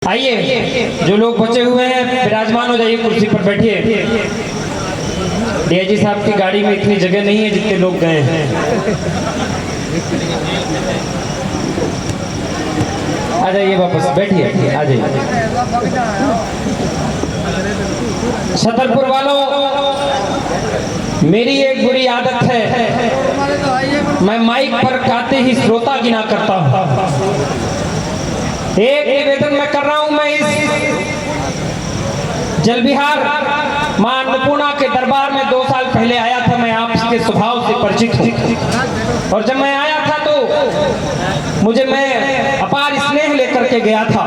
आइए, जो लोग बचे हुए हैं विराजमान हो जाइए, कुर्सी पर बैठिए। डीआईजी साहब की गाड़ी में इतनी जगह नहीं है जितने लोग गए हैं। आ जाइए, वापस बैठिए, आ जाइए। छतरपुर वालों, मेरी एक बुरी आदत है, मैं माइक पर गाते ही श्रोता गिना करता हूँ। एक निवेदन मैं कर रहा हूं, मैं इस जलविहार मां अन्नपूर्णा के दरबार में 2 साल पहले आया था। मैं आपके स्वभाव से परिचित हूं और जब मैं आया था तो मैं अपार स्नेह लेकर के गया था।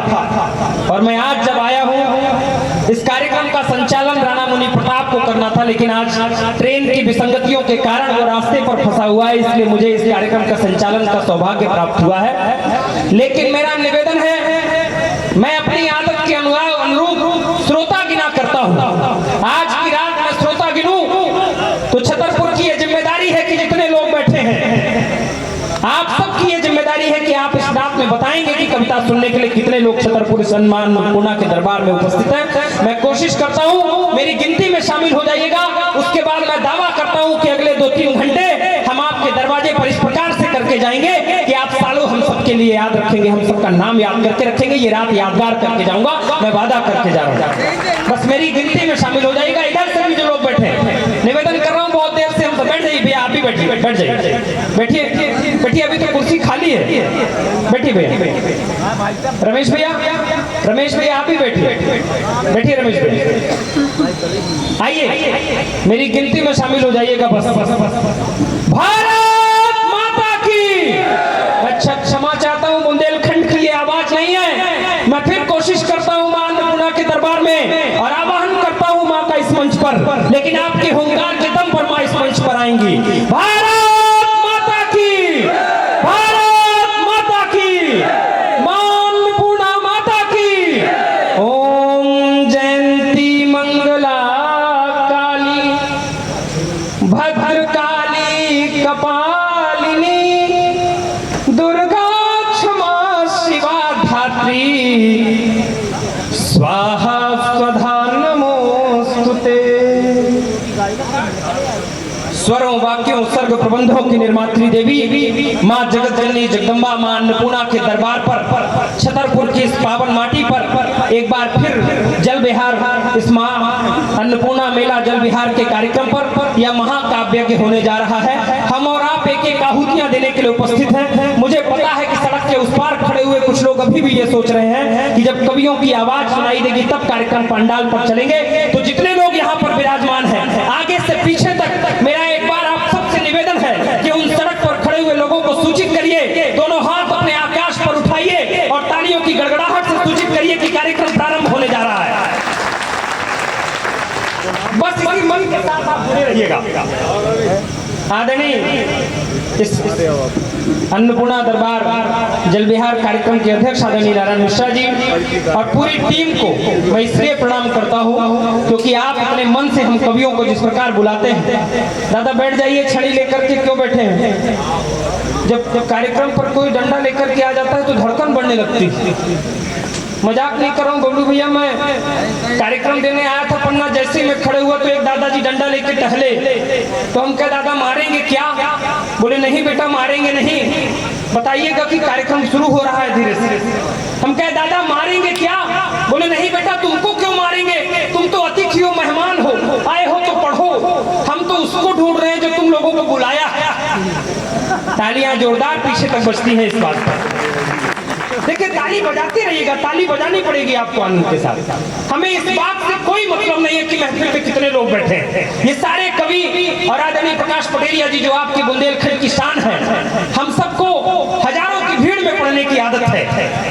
और मैं आज जब आया हूं, इस कार्यक्रम का संचालन राणा मुनि प्रताप को करना था, लेकिन आज ट्रेन की विसंगतियों के कारण वो रास्ते पर फंसा हुआ है, इसलिए मुझे इस कार्यक्रम का संचालन का सौभाग्य प्राप्त हुआ है। लेकिन मेरा निवेदन है, मैं अपनी आदत के अनुरूप श्रोता गिना करता हूं। आज की रात मैं श्रोता गिनूं तो छतरपुर की यह जिम्मेदारी है कि जितने लोग बैठे हैं, आप सबकी ये जिम्मेदारी है कि आप इस रात में बताएंगे कि कविता सुनने के लिए कितने लोग छतरपुर सम्मान अन्नपूर्णा के दरबार में उपस्थित हैं। मैं कोशिश करता हूं मेरी गिनती में शामिल हो जाइएगा। उसके बाद मैं दावा करता हूं कि अगले 2-3 घंटे हम आपके दरवाजे पर इस प्रकार से करके जाएंगे कि आप सालों हम सबके लिए याद रखेंगे, हम सबका नाम याद करके रखेंगे। ये रात यादगार करके जाऊंगा, मैं वादा करके जा रहा हूँ। बस मेरी गिनती में शामिल हो जाएगा। इधर से भी जो लोग बैठे हैं, निवेदन कर रहा हूँ, बहुत देर से हम सब बैठ जाइए भैया, आप भी बैठिए, बैठ जाइए, बैठिए, अभी तो कुर्सी खाली है, बैठिए भैया। रमेश भैया आप भी बैठिए, रमेश भैया आइए, मेरी गिनती में शामिल हो जाइएगा। बस भारत माता की। अच्छा, क्षमा चाहता हूँ, बुंदेलखंड की ये आवाज नहीं है। मैं फिर कोशिश करता हूँ मां अन्नपूर्णा के दरबार में और आवाहन करता हूँ मां का इस मंच पर, लेकिन आपके हुंकार के दम पर मां इस मंच पर आएंगी। भारत माता की, भारत माता की, मां अन्नपूर्णा माता की। ओम जयंती मंगला काली भद्रकाली कपालिनी दुर्गा क्षमा शिवा धात्री स्वाहा स्वधा नमोस्तुते। स्वरों, वाक्यों, सर्ग प्रबंधों की निर्मात्री देवी मां जगत जननी जगदम्बा मां अन्नपूर्णा के दरबार पर, छतरपुर की इस पावन माटी पर एक बार फिर जल विहार, इस मां अन्नपूर्णा मेला जल विहार के कार्यक्रम पर यह महाकाव्य यज्ञ होने जा रहा है। हम और आप एक आहुतियां देने के लिए उपस्थित हैं। मुझे पता है कि सड़क के उस पार खड़े हुए कुछ लोग अभी भी ये सोच रहे हैं कि जब कवियों की आवाज सुनाई देगी तब कार्यक्रम पंडाल पर चलेंगे। तो जितने लोग यहाँ पर विराजमान हैं, आगे से पीछे तक, मेरा एक बार आप सबसे निवेदन है कि उन सड़क पर खड़े हुए लोगों को सूचित करिए, दोनों हाथ अपने आकाश पर उठाइए और तालियों की गड़गड़ाहट से सूचित करिए कि कार्यक्रम प्रारंभ होने जा रहा है। बस इसी मन के साथ आप जुड़े रहिएगा। आदरणीय इस अन्नपूर्णा दरबार जल विहार कार्यक्रम के अध्यक्ष आदरणीय नारायण मिश्रा जी और पूरी टीम को मैं इसलिए प्रणाम करता हूं क्योंकि आप अपने मन से हम कवियों को जिस प्रकार बुलाते हैं। दादा बैठ जाइए, छड़ी लेकर के क्यों बैठे हैं? जब कार्यक्रम पर कोई डंडा लेकर के आ जाता है तो धड़कन बढ़ने लगती है। मजाक नहीं कर रहा हूँ बबलू भैया, मैं कार्यक्रम देने आया था पन्ना, जैसे ही मैं खड़े हुआ तो एक दादाजी डंडा लेके टहले। तो हम कहे दादा मारेंगे क्या? बोले नहीं बेटा मारेंगे नहीं, बताइएगा कि कार्यक्रम शुरू हो रहा है धीरे से। हम कहे दादा मारेंगे क्या? बोले नहीं बेटा तुमको क्यों मारेंगे, तुम तो अतिथि हो, मेहमान हो, आए हो तो पढ़ो। हम तो उसको ढूंढ रहे हैं जो तुम लोगों को बुलाया है। तालियां जोरदार पीछे तक बजती हैं इस बात पर। देखिए, ताली बजाते रहिएगा, ताली बजानी पड़ेगी आपको आनंद के साथ। हमें इस बात से कोई मतलब नहीं है कि महफिल में कितने लोग बैठे हैं। ये सारे कवि और आदरणीय प्रकाश पटेलिया जी जो आपके बुंदेलखंड की शान है, हम सबको हजारों की भीड़ में पड़ने की आदत है,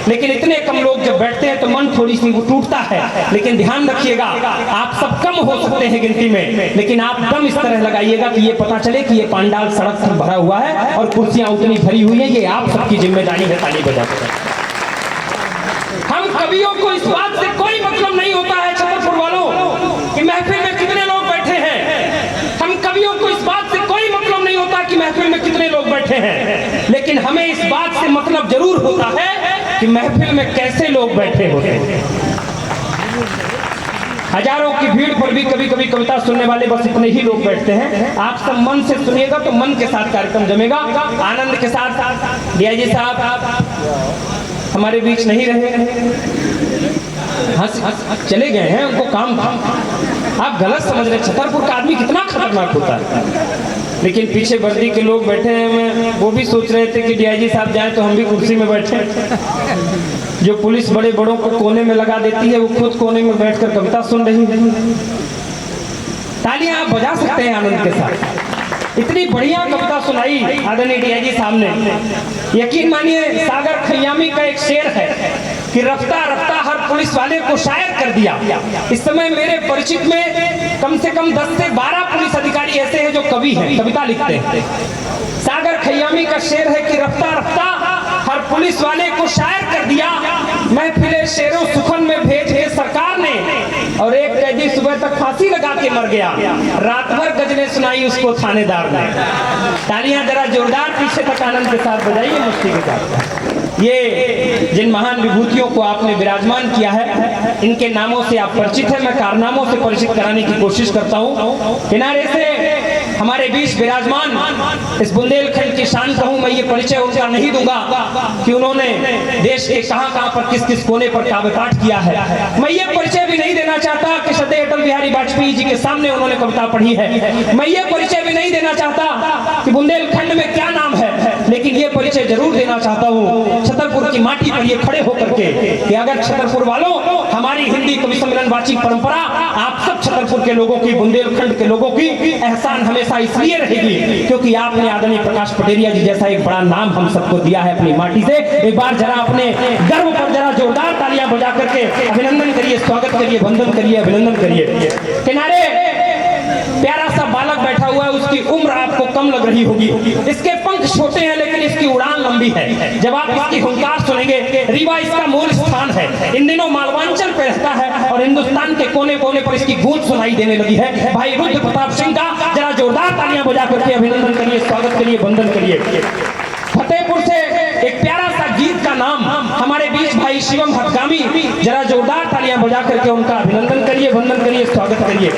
लेकिन इतने कम लोग जब बैठते हैं तो मन थोड़ी सी टूटता है। लेकिन ध्यान रखिएगा, आप सब कम हो सकते हैं गिनती में, लेकिन आप दम इस तरह लगाइएगा कि ये पता चले कि ये पंडाल सड़क से भरा हुआ है और कुर्सियां उतनी भरी हुई है। ये आप सबकी जिम्मेदारी है ताली बजाते। हम कवियों को इस बात से कोई मतलब नहीं होता है छतरपुर वालों कि महफिल में कितने लोग बैठे हैं। हम कवियों को इस बात से कोई मतलब नहीं होता कि महफिल में कितने लोग बैठे हैं, लेकिन हमें इस बात से मतलब जरूर होता है कि महफिल में कैसे लोग बैठे होते हैं। हजारों की भीड़ पर भी कभी कभी कविता सुनने वाले बस इतने ही लोग बैठते हैं। आप सब मन से सुनिएगा तो मन के साथ कार्यक्रम जमेगा, आनंद के साथ। डीआईजी साहब हमारे बीच नहीं रहे, चले गए हैं, उनको काम था। आप गलत समझ रहे, छतरपुर का आदमी कितना खतरनाक होता है। लेकिन पीछे वर्दी के लोग बैठे हैं, वो भी सोच रहे थे कि डीआईजी साहब जाएं तो हम भी कुर्सी में बैठे। जो पुलिस बड़े बड़ों को कोने में लगा देती है, वो खुद कोने में बैठकर कविता सुन रही है। तालियां आप बजा सकते हैं आनंद के साथ। इतनी बढ़िया कविता सुनाई आदरणीय डीआईजी साहब ने। यकीन मानिए, सागर खयामी का एक शेर है कि रफ्ता रफ्ता हर पुलिस वाले को शायर कर दिया। इस समय मेरे परिचित में कम से कम 10 से 12 पुलिस अधिकारी ऐसे हैं जो कवि हैं, कविता लिखते हैं। सागर खयामी का शेर है कि रफ्ता रफ्ता हर पुलिस वाले को शायर कर दिया, महफिले शेरों सुखन में भेज के सरकार ने, और एक कैदी सुबह तक फांसी लगा के मर गया, रात भर गजलें सुनाई उसको थानेदार ने। तालियां जरा जोरदार पीछे तक आनंद के साथ बजाइए, मस्ती के साथ। ये जिन महान विभूतियों को आपने विराजमान किया है, इनके नामों से आप परिचित हैं, मैं कारनामों से परिचित कराने की कोशिश करता हूँ। किनारे से हमारे बीच विराजमान इस बुंदेलखंड की शान कहूं मैं, ये परिचय उनका नहीं दूंगा कि उन्होंने देश के कहां पर किस किस कोने पर काव्य पाठ किया है। मैं ये परिचय भी नहीं देना चाहता कि श्रद्धेय अटल बिहारी वाजपेयी जी के सामने उन्होंने कविता पढ़ी है। मैं ये परिचय भी नहीं देना चाहता कि बुंदेलखंड में क्या नाम है, लेकिन ये परिचय जरूर देना चाहता हूँ छतरपुर की माटी पर ये खड़े होकर के कि अगर छतरपुर वालों, हमारी हिंदी कवि सम्मेलन वाचिक परंपरा आप सब छतरपुर के लोगों की, बुंदेलखंड के लोगों की एहसान हमेशा इसलिए रहेगी क्योंकि आपने आदरणीय प्रकाश पटेरिया जी जैसा एक बड़ा नाम हम सबको दिया है अपनी माटी से। एक बार जरा अपने गर्व पर जरा जोरदार तालियां बजा करके अभिनंदन करिए, स्वागत करिए, वंदन करिए, अभिनंदन करिए। किनारे प्यारा सा बालक बैठा हुआ है, उसकी उम्र आपको कम लग रही होगी, इसके पंख छोटे हैं लेकिन इसकी उड़ान लंबी है। जब आप इसकी हुंकार सुनेंगे, रीवा इसका मूल स्थान है, इन दिनों मालवांचल पे रहता है और हिंदुस्तान के कोने कोने पर इसकी गूंज सुनाई देने लगी है। भाई रुद्र प्रताप सिंह का जरा जोरदार तालियां बजा करके अभिनंदन करिए, स्वागत करिए, वंदन करिए। फतेहपुर से एक प्यारा सा गीत का नाम हमारे बीच भाई शिवम हटगामी, जरा जोरदार तालियां बजा करके उनका अभिनंदन करिए, वंदन करिए, स्वागत करिए।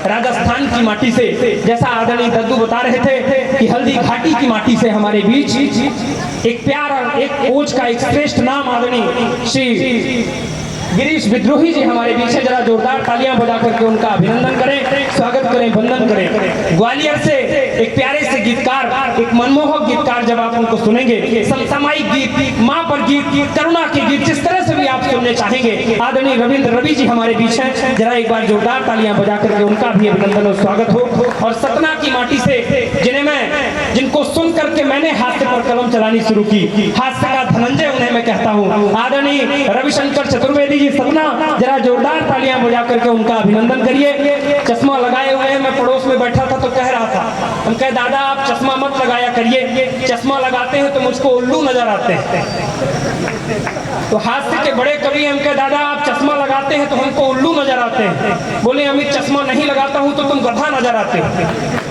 राजस्थान की माटी से, जैसा आदरणीय दद्दू बता रहे थे कि हल्दी घाटी की माटी से हमारे बीच एक प्यारा, एक ओज का एक श्रेष्ठ नाम आदरणीय श्री गिरीश विद्रोही जी हमारे बीच है, जरा जोरदार तालियां बजा करके उनका अभिनंदन करें, स्वागत करें, वंदन करें। ग्वालियर से एक प्यारे से गीतकार, एक मनमोहक गीतकार, जब आप उनको सुनेंगे, समसामयिक गीत, माँ पर गीत, करुणा के गीत, जिस तरह से भी आप सुनने चाहेंगे, आदरणीय रविंद्र रवि जी हमारे बीच हैं, जरा एक बार जोरदार तालियां बजा करके उनका भी अभिनंदन और स्वागत हो। और सतना की माटी से जिनको सुन करके मैंने हास्य पर कलम चलानी शुरू की, हास्य का धनंजय उन्हें मैं कहता हूँ, आदरणीय रविशंकर चतुर्वेदी जी सतना, जरा जोरदार तालियां बजा करके उनका अभिनंदन करिए। चश्मा लगाए हुए हैं, मैं पड़ोस में बैठा था तो कह रहा था, हम कहे दादा आप चश्मा मत लगाया करिए, चश्मा लगाते हैं तो मुझको उल्लू नजर आते हैं। तो हास्य के बड़े कवि हम कहे दादा आप चश्मा लगाते हैं तो हमको उल्लू नजर आते हैं। बोले अमित चश्मा नहीं लगाता हूं तो तुम गधा नजर आते हो।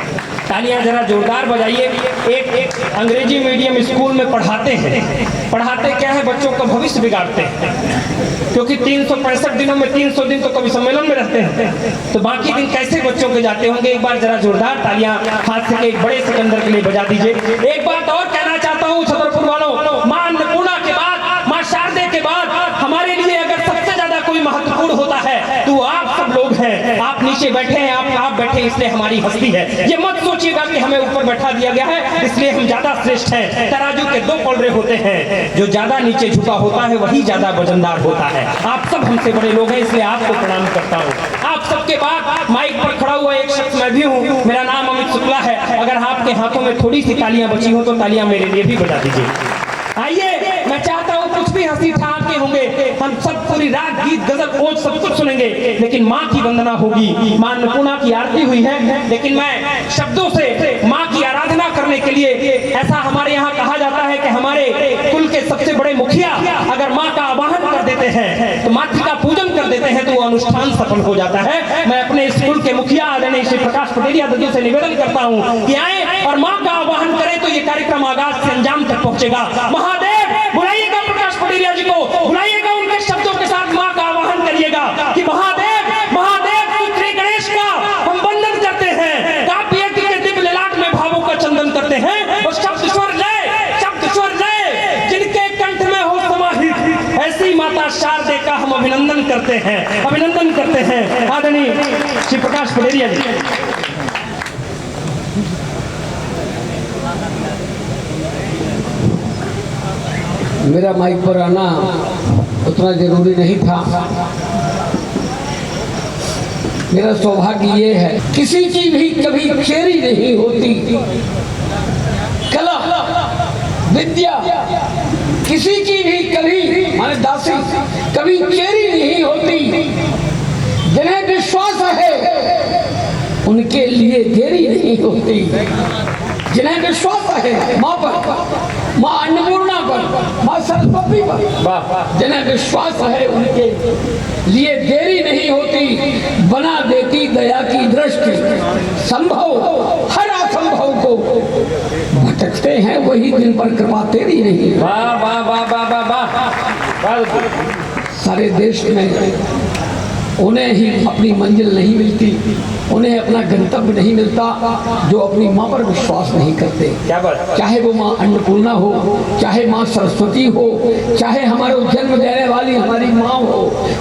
तालियां जरा जोरदार बजाइए। एक अंग्रेजी मीडियम स्कूल में पढ़ाते क्या है, बच्चों का भविष्य बिगाड़ते हैं, क्योंकि 365 दिनों में 300 दिन तो कवि सम्मेलन में रहते हैं, तो बाकी दिन कैसे बच्चों के जाते होंगे। एक बार जरा जोरदार तालियां हाथ से एक बड़े सिकंदर के लिए बजा दीजिए। एक बात और कहना चाहता हूँ छतरपुर वालों, मां अन्नपूर्णा के बाद, मां शारदे के बाद हमारे लिए अगर सबसे ज्यादा कोई महत्वपूर्ण होता है तो आप सब लोग हैं। आप नीचे बैठे हैं, आप बैठे इसलिए हमारी हस्ती है। ये मत सोचिएगा कि हमें ऊपर बैठा दिया गया है इसलिए हम ज्यादा श्रेष्ठ हैं। तराजू के दो पलड़े होते हैं, जो ज्यादा नीचे झुका होता है वही ज्यादा वजनदार होता है। आप सब हमसे बड़े लोग हैं इसलिए आपको प्रणाम करता हूँ। आप सबके बाद माइक पर खड़ा हुआ एक शख्स मैं भी हूँ, मेरा नाम अमित शुक्ला है। अगर आपके हाथों में थोड़ी सी तालियां बची हो तो तालियां मेरे लिए भी बजा दीजिए। आइए, मैं चाहता हूँ कुछ भी हंसी ठहाके होंगे, हम सब पूरी रात गीत गजल ओज सब कुछ सुनेंगे, लेकिन माँ की वंदना होगी। माँ अन्नपूर्णा की आरती हुई है, लेकिन मैं शब्दों से माँ की आराधना करने के लिए, ऐसा हमारे यहाँ कहा जाता है कि हमारे कुल के सबसे बड़े मुखिया अगर माँ का आवाहन कर देते हैं तो मातृ का पूजन कर देते हैं तो वो अनुष्ठान सफल हो जाता है। मैं अपने स्कूल के मुखिया आदरणीय श्री प्रकाश पटेरिया दद्दू से निवेदन करता हूँ कि आए और माँ का आवाहन करें तो ये कार्यक्रम आगाज से अंजाम तक पहुंचेगा। महादेव बुलाइएगा प्रकाश पटेरिया जी दाते का हम अभिनंदन करते हैं आदरणीय श्री प्रकाश पटेरिया जी। मेरा माइक पर आना उतना जरूरी नहीं था। मेरा सौभाग्य ये है, किसी की भी कभी चेरी नहीं होती, कला विद्या किसी की भी कभी माने दासी कभी चेरी नहीं होती। जिन्हें विश्वास है उनके लिए देरी नहीं होती। जिन्हें विश्वास है माँ पर, माँ अन्नपूर्णा पर, माँ सरस्वती पर, जिन्हें विश्वास है उनके लिए देरी नहीं होती। बना देती दया की दृष्टि, संभव हर असंभव को भटकते हैं वही दिन पर कृपा तेरी नहीं। वाह वाह वाह वाह वाह वाह। सारे देश में उन्हें ही अपनी मंजिल नहीं मिलती, उन्हें अपना गंतव्य नहीं मिलता जो अपनी माँ पर विश्वास नहीं करते। क्या बात। चाहे वो माँ अन्नपूर्णा हो, चाहे माँ सरस्वती हो, चाहे हमारे जन्म देने वाली हमारी माँ हो,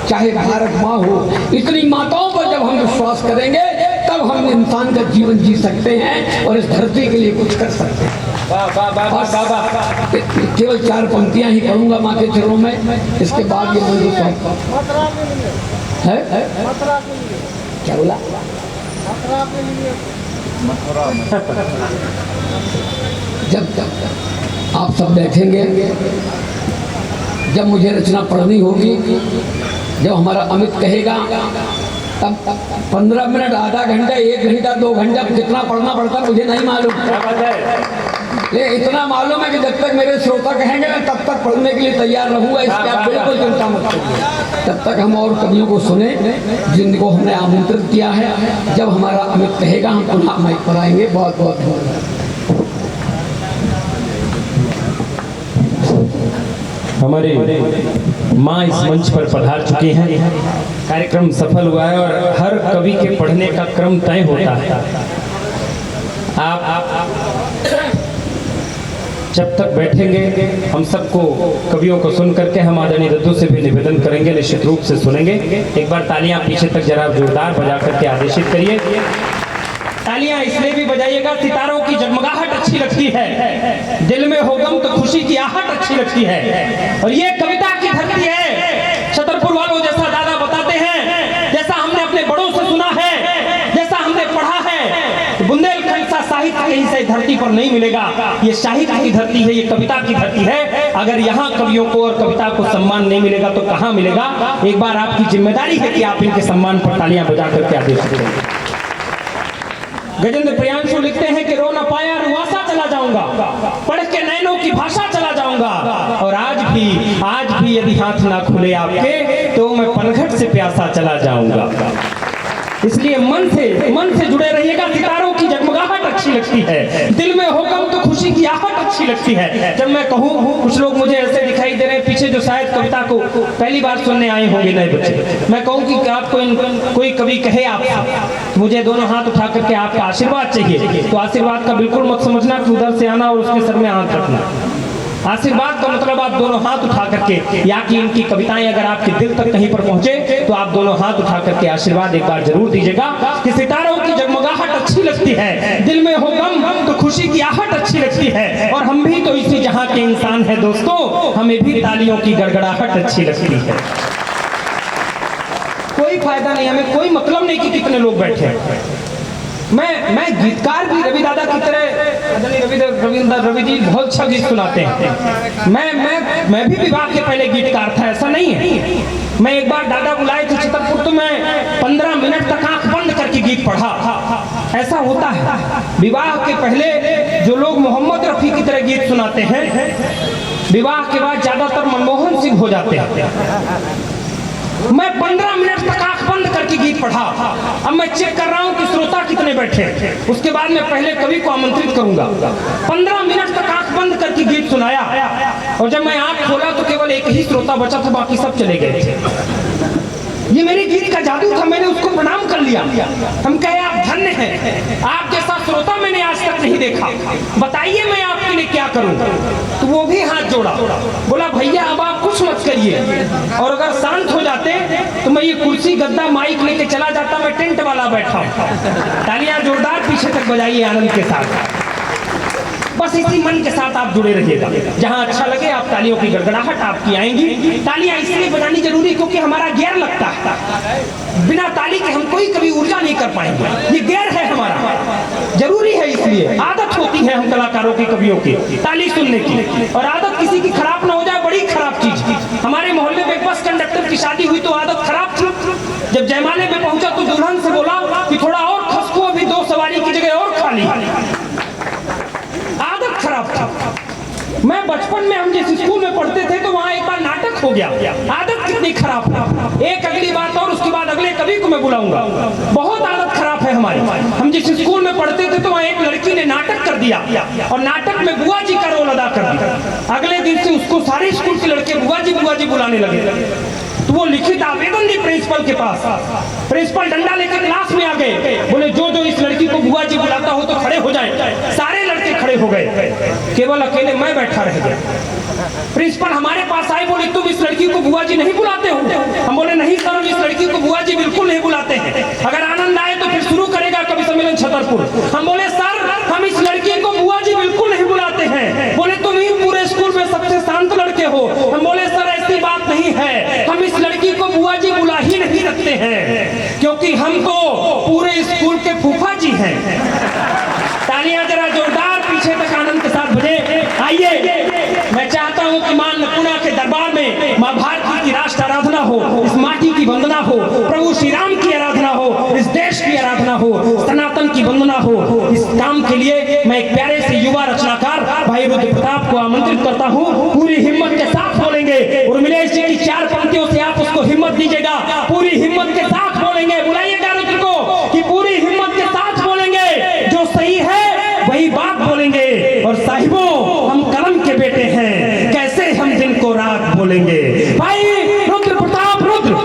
चाहे भारत माँ हो, इतनी माताओं पर जब हम विश्वास करेंगे तब हम इंसान का जीवन जी सकते हैं और इस धरती के लिए कुछ कर सकते हैं। केवल 4 पंक्तियां ही पढ़ूंगा माँ के चरणों में, इसके बाद ये मंदिर है? क्या बोला? जब आप सब बैठेंगे, जब मुझे रचना पढ़नी होगी, जब हमारा अमित कहेगा, तब 15 मिनट, आधा घंटा, 1 घंटा, 2 घंटा कितना पढ़ना पड़ता मुझे नहीं मालूम। ये इतना मालूम है कि जब तक मेरे श्रोता कहेंगे मैं तब तक पढ़ने के लिए तैयार रहूंगा। इसकी आप बिल्कुल चिंता मत करिए। तब तक हम और कवियों को सुने जिनको हमने आमंत्रित किया है। जब हमारा अमित कहेगा हम पुनः माइक पर आएंगे। बहुत बहुत धन्यवाद। हमारे माँ इस मंच पर पधार चुकी हैं। कार्यक्रम सफल हुआ है और हर कवि के पढ़ने का क्रम तय होता है। आप जब तक बैठेंगे हम सबको कवियों को सुन करके हम आदरणीय दद्दू से भी निवेदन करेंगे, निश्चित रूप से सुनेंगे। एक बार तालियां पीछे तक जरा जोरदार बजा करके आदेशित करिए। तालियां इसलिए भी बजाइएगा, सितारों की जगमगाहट अच्छी लगती है, दिल में हो गम तो खुशी की आहट अच्छी लगती है। और ये कविता की धरती है। छतरपुर वालों जैसा दादा बताते हैं, जैसा हमने अपने बड़ों से सुना है, जैसा हमने पढ़ा है, बुंदेलखंड सा साहित्य कहीं से धरती पर नहीं मिलेगा। ये साहित्य की धरती है, ये कविता की धरती है। अगर यहाँ कवियों को और कविता को सम्मान नहीं मिलेगा तो कहाँ मिलेगा? एक बार आपकी जिम्मेदारी है कि आप इनके सम्मान पर तालियां बजा करके आदेश करें। गजेंद्र प्रियांशु लिखते हैं कि रो न पाया रुआसा चला जाऊंगा, पढ़ के नैनों की भाषा चला जाऊंगा, और आज भी यदि हाथ ना खुले आपके तो मैं पनघट से प्यासा चला जाऊंगा। इसलिए मन से जुड़े रहिएगा। सितारों की जगमगाहट अच्छी लगती है, दिल में हो गम तो खुशी की आहट अच्छी लगती है। जब मैं कहूँ, कुछ लोग मुझे ऐसे दिखाई दे रहे हैं पीछे जो शायद कविता को पहली बार सुनने आए होंगे नए बच्चे, मैं कहूँ कि आपको कोई कवि कहे आप मुझे दोनों हाथ उठा करके आपका आशीर्वाद चाहिए, तो आशीर्वाद का बिल्कुल मत समझना कि उधर से आना और उसके सर में हाथ रखना। आशीर्वाद का मतलब आप दोनों हाथ उठा करके, या कि इनकी कविताएं अगर आपके दिल तक कहीं पर पहुंचे तो आप दोनों हाथ उठा करके आशीर्वाद एक बार जरूर दीजिएगा कि सितारों की जगमगाहट अच्छी लगती है, दिल में हो गम तो खुशी की आहट अच्छी लगती है। और हम भी तो इसी जहां के इंसान हैं दोस्तों, हमें भी तालियों की गड़गड़ाहट अच्छी लगती है। कोई फायदा नहीं, हमें कोई मतलब नहीं कि कितने लोग बैठे हैं। मैं गीतकार भी रवि दादा की तरह, रवि जी बहुत अच्छा गीत सुनाते हैं। मैं भी विवाह के पहले गीतकार था, ऐसा नहीं है। मैं एक बार दादा बुलाए थे छतरपुर, तो मैं 15 मिनट तक आंख बंद करके गीत पढ़ा। ऐसा होता है। विवाह के पहले जो लोग मोहम्मद रफी की तरह गीत सुनाते हैं, विवाह के बाद ज्यादातर मनमोहन सिंह हो जाते हैं। मैं 15 मिनट तक आंख बंद करके गीत पढ़ा। अब मैं चेक कर रहा हूं कि श्रोता कितने बैठे, उसके बाद मैं पहले कवि को आमंत्रित करूंगा। 15 मिनट तक आंख बंद करके गीत सुनाया, और जब मैं आंख खोला तो केवल एक ही श्रोता बचा था, बाकी सब चले गए थे। ये मेरे गीत का जादू था, मैंने उसको प्रणाम कर लिया। हम कहे आप धन्य हैं, आप जैसा श्रोता मैंने आज तक नहीं देखा, बताइए मैं आपके लिए क्या करूं। तो वो भी हाथ जोड़ा, बोला भैया अब आप कुछ मत करिए, और अगर शांत हो जाते तो मैं ये कुर्सी गद्दा माइक लेके चला जाता, मैं टेंट वाला बैठा हूं। तालियां जोरदार पीछे तक बजाइए आनंद के साथ। बस इसी मन के साथ आप जुड़े रहिएगा, जहां अच्छा लगे आप तालियों की गड़गड़ाहट आपकी आएंगी। तालियां इसलिए बजानी जरूरी क्योंकि हमारा गियर लगता है, बिना ताली के हम कोई कभी ऊर्जा नहीं कर पाएंगे, ये गियर है हमारा, जरूरी है। इसलिए आदत होती है हम कलाकारों की, कवियों की ताली सुनने की, और आदत किसी की खराब ना हो जाए बड़ी खराब चीज। हमारे मोहल्ले में एक बस कंडक्टर की शादी हुई तो आदत खराब थी। जब जयमाले में पहुंचा तो दुल्हन से बोला कि थोड़ा और खसको, अभी 2 सवारी की जगह और खाली। आदत खराब था। मैं बचपन में हम जिस स्कूल में पढ़ते थे तो वहां एक बार नाटक हो गया, आदत कितनी खराब था। एक अगली बात और उसके बाद अगले कवि को मैं बुलाऊंगा, बहुत आदत खराब है हमारी। हम जिस स्कूल में पढ़ते थे तो वहां एक लड़की ने नाटक कर दिया और नाटक में बुआ जी का रोल अदा कर दिया। अगले दिन से उसको सारे स्कूल के लड़के बुआ जी बुलाने लगे। तो वो लिखित आवेदन दी प्रिंसिपल के पास। प्रिंसिपल डंडा लेकर क्लास में आ गए, बोले जो जो इस लड़की को बुआ जी बुलाता हो तो खड़े हो जाए। सारे लड़के खड़े हो गए, केवल अकेले मैं बैठा रह गया। प्रिंसिपल हमारे पास आए, बोले तुम इस लड़की को बुआ जी नहीं बुलाते हो? हम बोले नहीं सर, हम इस लड़की को बुआ जी बिल्कुल नहीं बुलाते हैं, अगर आनंद आए तो फिर शुरू करेगा कवि सम्मेलन छतरपुर। हम बोले सर हम इस लड़की को बुआ जी बिल्कुल नहीं बुलाते हैं। बोले तुम ही पूरे स्कूल में सबसे शांत लड़के हो। हम बोले सर ऐसी बात नहीं है, हम इस लड़की को बुआ जी बुला ही नहीं सकते हैं क्योंकि हम तो पूरे स्कूल के फूफा जी हैं। तालियां जरा जोरदार पीछे तक आनंद के साथ बजे। आइए, मैं चाहता हूं कि मां अन्नपूर्णा के दरबार में मां भारती की राष्ट्र आराधना हो, इस माटी की वंदना हो, प्रभु श्री राम की आराधना हो, इस देश की आराधना हो, सनातन की वंदना हो। इस काम के लिए मैं एक प्यारे से युवा रचनाकार भाई रुद्र प्रताप को आमंत्रित करता हूं। पूरी हिम्मत के साथ बोलेंगे, उर्मिलेश जी की 4 पंक्तियों से आप उसको हिम्मत दीजिएगा, पूरी हिम्मत के साथ बोलेंगे। बुलाइएगा रुद्र को कि पूरी हिम्मत के साथ बोलेंगे, जो सही है वही बात बोलेंगे। और साहिबों हम कलम के बेटे हैं, कैसे हम दिन को रात बोलेंगे। भाई रुद्र प्रताप रुद्र।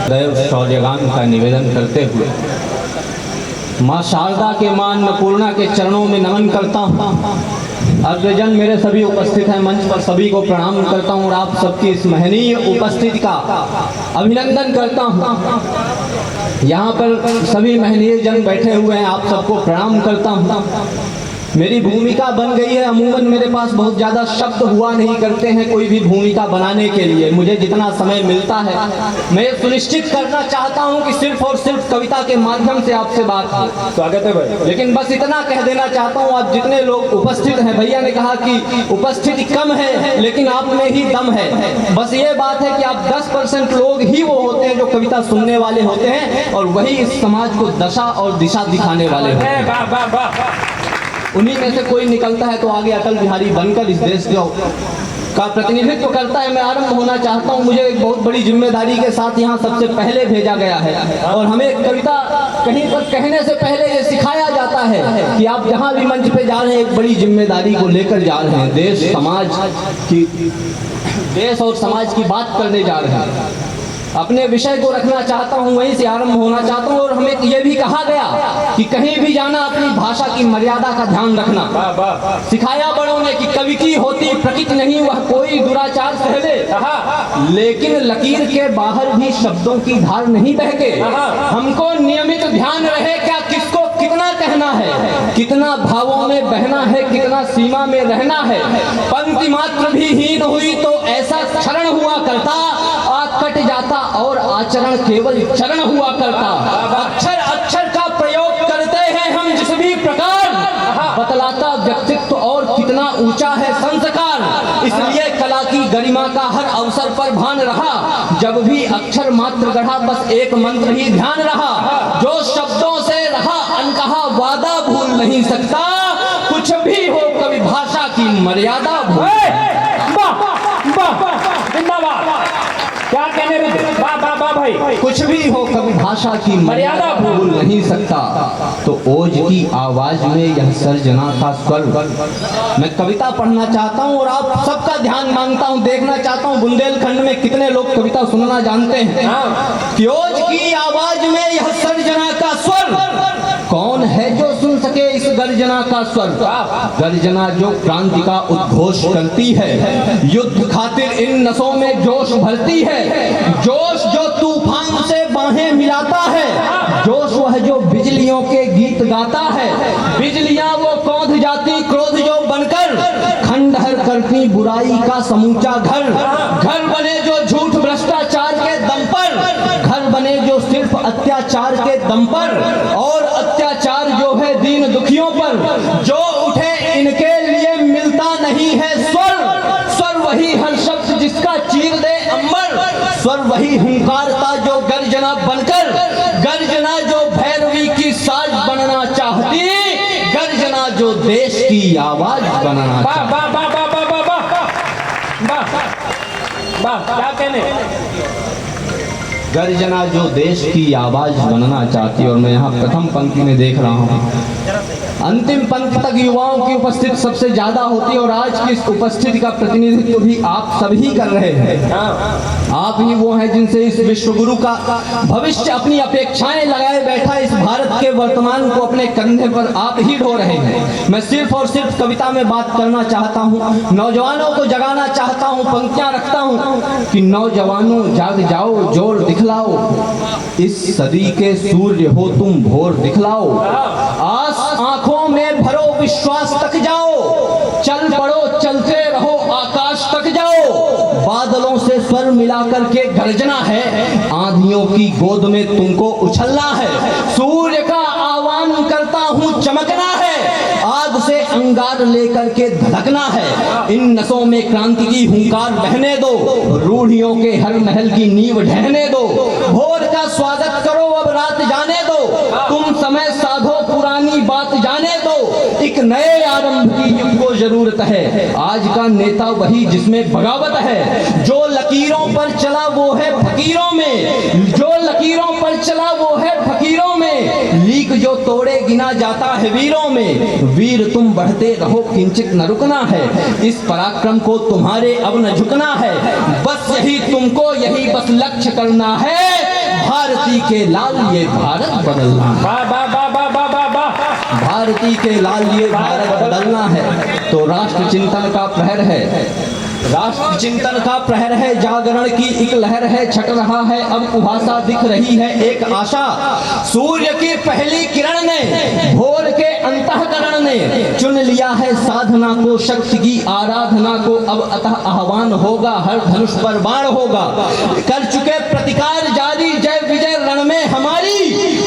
दैव शौर्यगान का निवेदन करते हुए माँ शारदा के मां अन्नपूर्णा के चरणों में नमन करता हूँ। अग्रजन मेरे सभी उपस्थित हैं, मंच पर सभी को प्रणाम करता हूँ और आप सबकी इस महनीय उपस्थिति का अभिनंदन करता हूँ। यहाँ पर सभी महनीय जन बैठे हुए हैं, आप सबको प्रणाम करता हूँ। मेरी भूमिका बन गई है, अमूमन मेरे पास बहुत ज़्यादा शब्द हुआ नहीं करते हैं कोई भी भूमिका बनाने के लिए। मुझे जितना समय मिलता है मैं सुनिश्चित करना चाहता हूं कि सिर्फ और सिर्फ कविता के माध्यम से आपसे बात हो। स्वागत है भाई। लेकिन बस इतना कह देना चाहता हूं, आप जितने लोग उपस्थित हैं, भैया ने कहा कि उपस्थिति कम है लेकिन आप में ही दम है। बस ये बात है कि आप 10% लोग ही वो होते हैं जो कविता सुनने वाले होते हैं और वही इस समाज को दशा और दिशा दिखाने वाले होते हैं। उन्हीं में से कोई निकलता है तो आगे अटल बिहारी बनकर इस देश का प्रतिनिधित्व करता है। मैं आरंभ होना चाहता हूं। मुझे एक बहुत बड़ी जिम्मेदारी के साथ यहाँ सबसे पहले भेजा गया है और हमें कविता कहीं पर कहने से पहले ये सिखाया जाता है कि आप जहाँ भी मंच पे जा रहे हैं एक बड़ी जिम्मेदारी को लेकर जा रहे हैं, देश और समाज की बात करने जा रहे हैं। अपने विषय को रखना चाहता हूं, वहीं से आरंभ होना चाहता हूं। और हमें ये भी कहा गया कि कहीं भी जाना अपनी भाषा की मर्यादा का ध्यान रखना। सिखाया बड़ों ने कि कवि की होती प्रकृति नहीं वह कोई दुराचार सहले, लेकिन लकीर के बाहर भी शब्दों की धार नहीं बहके। हमको नियमित ध्यान रहे क्या किसको कितना कहना है, कितना भावों में बहना है, कितना सीमा में रहना है। पंक्ति मात्र भी हीन हुई तो ऐसा क्षरण हुआ करता, कट जाता और आचरण केवल चरण हुआ करता। अक्षर अक्षर का प्रयोग करते हैं हम जिस भी प्रकार, बतलाता व्यक्तित्व और कितना ऊंचा है संस्कार। इसलिए कला की गरिमा का हर अवसर पर भान रहा, जब भी अक्षर मात्र गढ़ा बस एक मंत्र ही ध्यान रहा। जो शब्दों से रहा अनकहा वादा भूल नहीं सकता, कुछ भी हो कवि भाषा की मर्यादा भूल। जिंदाबाद। क्या कहने रुद्र, वाह वाह वाह भाई। भाई कुछ भी हो कभी भाषा की मर्यादा भूल नहीं सकता। तो ओज की आवाज में यह सर्जना का स्वर। मैं कविता पढ़ना चाहता हूँ और आप सबका ध्यान मांगता हूँ, देखना चाहता हूँ बुंदेलखंड में कितने लोग कविता सुनना जानते हैं। कि ओज की आवाज में यह सर्जना का स्वर, कौन है जो सुन सके इस गर्जना का स्वर। गर्जना जो क्रांति का उद्घोष करती है, युद्ध खातिर इन नसों में जोश भरती है। जोश जो तूफान से बाहें मिलाता है, जोश वह जो बिजलियों के गीत गाता है। बिजलियां वो कौंध जाती क्रोध जो बनकर, खंडहर करती बुराई का समूचा घर। घर बने जो झूठ भ्रष्टाचार के दम पर, घर बने जो सिर्फ अत्याचार के दम पर, और अत्याचार जो है दीन दुखियों पर। जो उठे इनके लिए मिलता नहीं है स्वर। स्वर वही हर शब्द जिसका चीर दे अंबर। स्वर वही हुंकारता जो गर्जना बनकर, गर्जना जो भैरवी की साज बनना चाहती, गर्जना जो देश की आवाज बनना चाहती। वाह वाह वाह वाह वाह वाह वाह वाह, क्या कहने। गर्जना जो देश की आवाज बनना चाहती है। और मैं यहाँ प्रथम पंक्ति में देख रहा हूँ, अंतिम पंक्ति तक युवाओं की उपस्थिति सबसे ज्यादा होती है। और आज की इस उपस्थिति का प्रतिनिधित्व भी आप सभी कर रहे हैं। आप ही वो हैं जिनसे इस विश्वगुरु का भविष्य अपनी अपेक्षाएं लगाए बैठा इस भारत के वर्तमान को अपने कंधे पर आप ही ढो रहे हैं। मैं सिर्फ और सिर्फ कविता में बात करना चाहता हूँ, नौजवानों को जगाना चाहता हूँ। पंक्तियां रखता हूँ कि नौजवानों जाग जाओ, जोर दिखलाओ, इस सदी के सूर्य हो तुम भोर दिखलाओ। आस आंखों में भरो विश्वास तक जाओ, चल पड़ो चलते रहो आकाश तक जाओ। बादलों से स्वर मिलाकर के गर्जना है, आंधियों की गोद में तुमको उछलना है। सूर्य का आह्वान करता हूँ चमकना है, आग से अंगार लेकर के धड़कना है। इन नसों में क्रांति की हुंकार बहने दो, रूढ़ियों के हर महल की नींव ढहने दो। भोर का स्वागत करो अब रात जाने दो, तुम समय साधो पुरानी बात जाने दो। एक नए आरंभ की युग को जरूरत है, आज का नेता वही जिसमें बगावत है। जो लकीरों पर चला वो है फकीरों में, जो लकीरों पर चला वो है फकीरों में। लीक जो तोड़े गिना जाता है वीरों में। वीर तुम बढ़ते रहो किंचित न रुकना है, इस पराक्रम को तुम्हारे अब न झुकना है। बस यही तुमको यही बस लक्ष्य करना है, भारती के लाल ये भारत बदलना। वाह वाह वाह वाह वाह वाह वाह। भारती के लाल ये भारत बदलना है। तो राष्ट्र चिंतन का प्रहर है, राष्ट्र चिंतन का प्रहर है। जागरण की एक लहर है, छट रहा है अब कुहासा, दिख रही है एक आशा। सूर्य की पहली किरण ने, भोर के अंतःकरण ने चुन लिया है साधना को, शक्ति की आराधना को। अब अतः आह्वान होगा, हर धनुष पर बाण होगा। कर चुके प्रतिकार जारी, जय विजय रण में हमारी।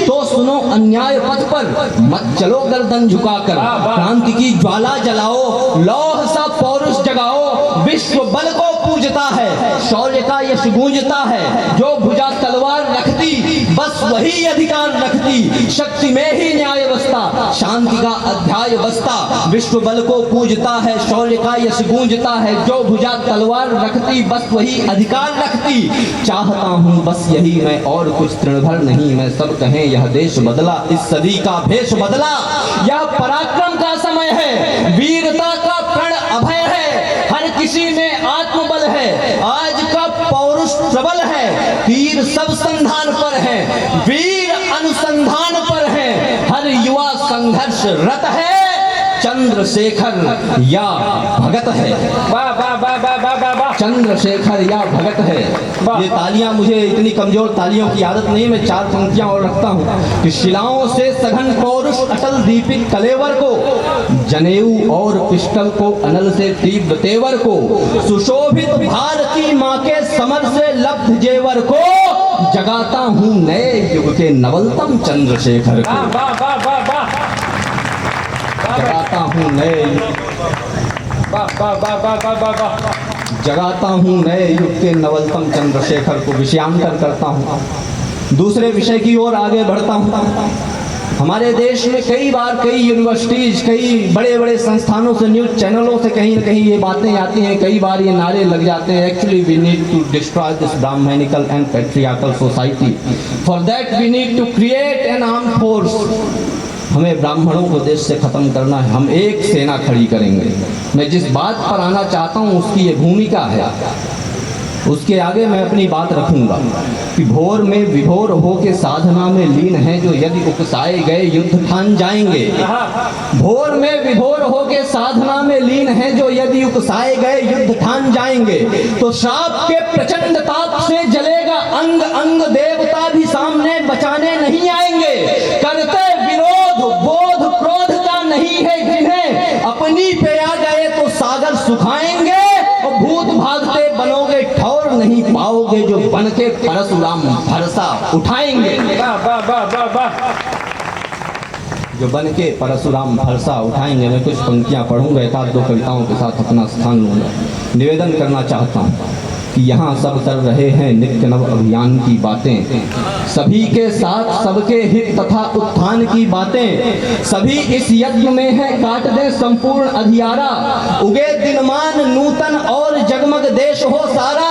तो सुनो अन्याय पथ पर मत चलो गर्दन झुकाकर, क्रांति की ज्वाला जलाओ, लौह सा पौरुष जगाओ। विश्व बल को पूजता है, शौर्य का यश गूंजता है। जो भुजा तलवार रखती बस वही अधिकार रखती, शक्ति में ही न्याय बसता, शांति का अध्याय बसता। विश्व बल को पूजता है, शौर्य का यश गूंजता है। जो भुजा तलवार रखती बस वही अधिकार रखती। चाहता हूँ बस यही मैं, और कुछ तृण भर नहीं मैं। सब कहें यह देश बदला, इस सदी का भेष बदला। यह पराक्रम का समय है, वीरता का प्रण अभय है। हर किसी में आत्मबल है, आज का पौरुष प्रबल है। तीर सब संधान पर है, वीर अनुसंधान पर है। हर युवा संघर्ष रत है, चंद्रशेखर या भगत है। वाह वाह वाह वाह वाह वाह वाह। चंद्रशेखर या भगत है। ये तालियां, मुझे इतनी कमजोर तालियों की आदत नहीं, मैं चार पंक्तियां और रखता हूँ कि शिलाओं से सघन पौरुष अटल दीपिक कलेवर को, जनेऊ और पिस्टल को अनल से तीव्र तेवर को, सुशोभित भारती माँ के समर से लब्ध जेवर को, जगाता हूँ नए युग के नवलतम चंद्रशेखर को। वाह वाह वाह वाह वाह। जगाता हूँ नए, वाह वाह वाह वाह वाह वाह वाह। जगाता हूँ नए युग के नवलतम चंद्रशेखर को। विषयांतर करता हूँ, दूसरे विषय की ओर आगे बढ़ता हूँ। हमारे देश में कई बार कई यूनिवर्सिटीज, कई बड़े बड़े संस्थानों से, न्यूज चैनलों से कहीं न कहीं ये बातें आती हैं, कई बार ये नारे लग जाते हैं, actually we need to destroy this Brahmanical and patriarchal society, for that we need to create an arm force. हमें ब्राह्मणों को देश से खत्म करना है, हम एक सेना खड़ी करेंगे। मैं जिस बात पर आना चाहता हूँ उसकी ये भूमिका है, उसके आगे मैं अपनी बात रखूंगा कि भोर में विभोर हो के साधना में लीन हैं जो यदि उकसाए गए युद्ध ठान जाएंगे। भोर में विभोर हो के साधना में लीन हैं जो यदि उकसाए गए युद्ध ठान जाएंगे, तो श्राप के प्रचंड ताप से जलेगा अंग अंग, देवता भी सामने बचाने नहीं आएंगे। करते विरोध बोध क्रोध का नहीं है जिन्हें, अपनी पे आ गए तो सागर सुखाएंगे, और भूत भागते बनोगे ठौर नहीं पाओगे जो बन के परशुराम भरसा उठाएंगे। जो बन के परशुराम भरसा उठाएंगे। मैं कुछ पंक्तियां पढ़ूंगा, एक आध दो कविताओं के साथ अपना स्थान लूंगा। निवेदन करना चाहता हूं कि यहाँ सब कर रहे हैं नित्य नव अभियान की बातें, सभी के साथ सबके हित तथा उत्थान की बातें, सभी इस यज्ञ में है काट दे संपूर्ण अधियारा, उगे दिनमान नूतन और जगमग देश हो सारा,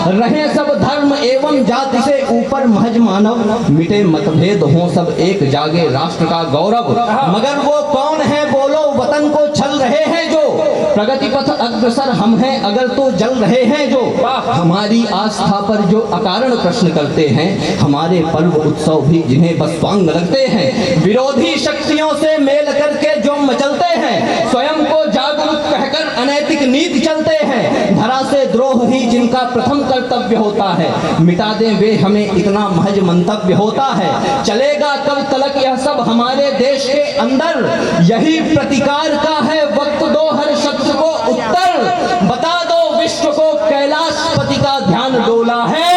रहे सब धर्म एवं जाति से ऊपर महज मानव, मिटे मतभेद हो सब एक जागे राष्ट्र का गौरव, मगर वो कौन है बोलो वतन को छल रहे हैं जो, प्रगति पथ अग्रसर हम हैं अगर तो जल रहे हैं जो, हमारी आस्था पर जो अकारण प्रश्न करते हैं, हमारे पर्व उत्सव भी जिन्हें बस स्वांग लगते हैं, विरोधी शक्तियों से मेल करके जो मचलते हैं, स्वयं को जागरूक कहकर अनैतिक नीति चलते हैं, धरा से द्रोह ही जिनका प्रथम कर्तव्य होता है, मिटा दें वे हमें इतना महज मंतव्य होता है, चलेगा कब तलक यह सब हमारे देश के अंदर, यही प्रतिकार का है वक्त दो हर शख्स को उत्तर, बता दो विश्व को कैलाशपति का ध्यान डोला है,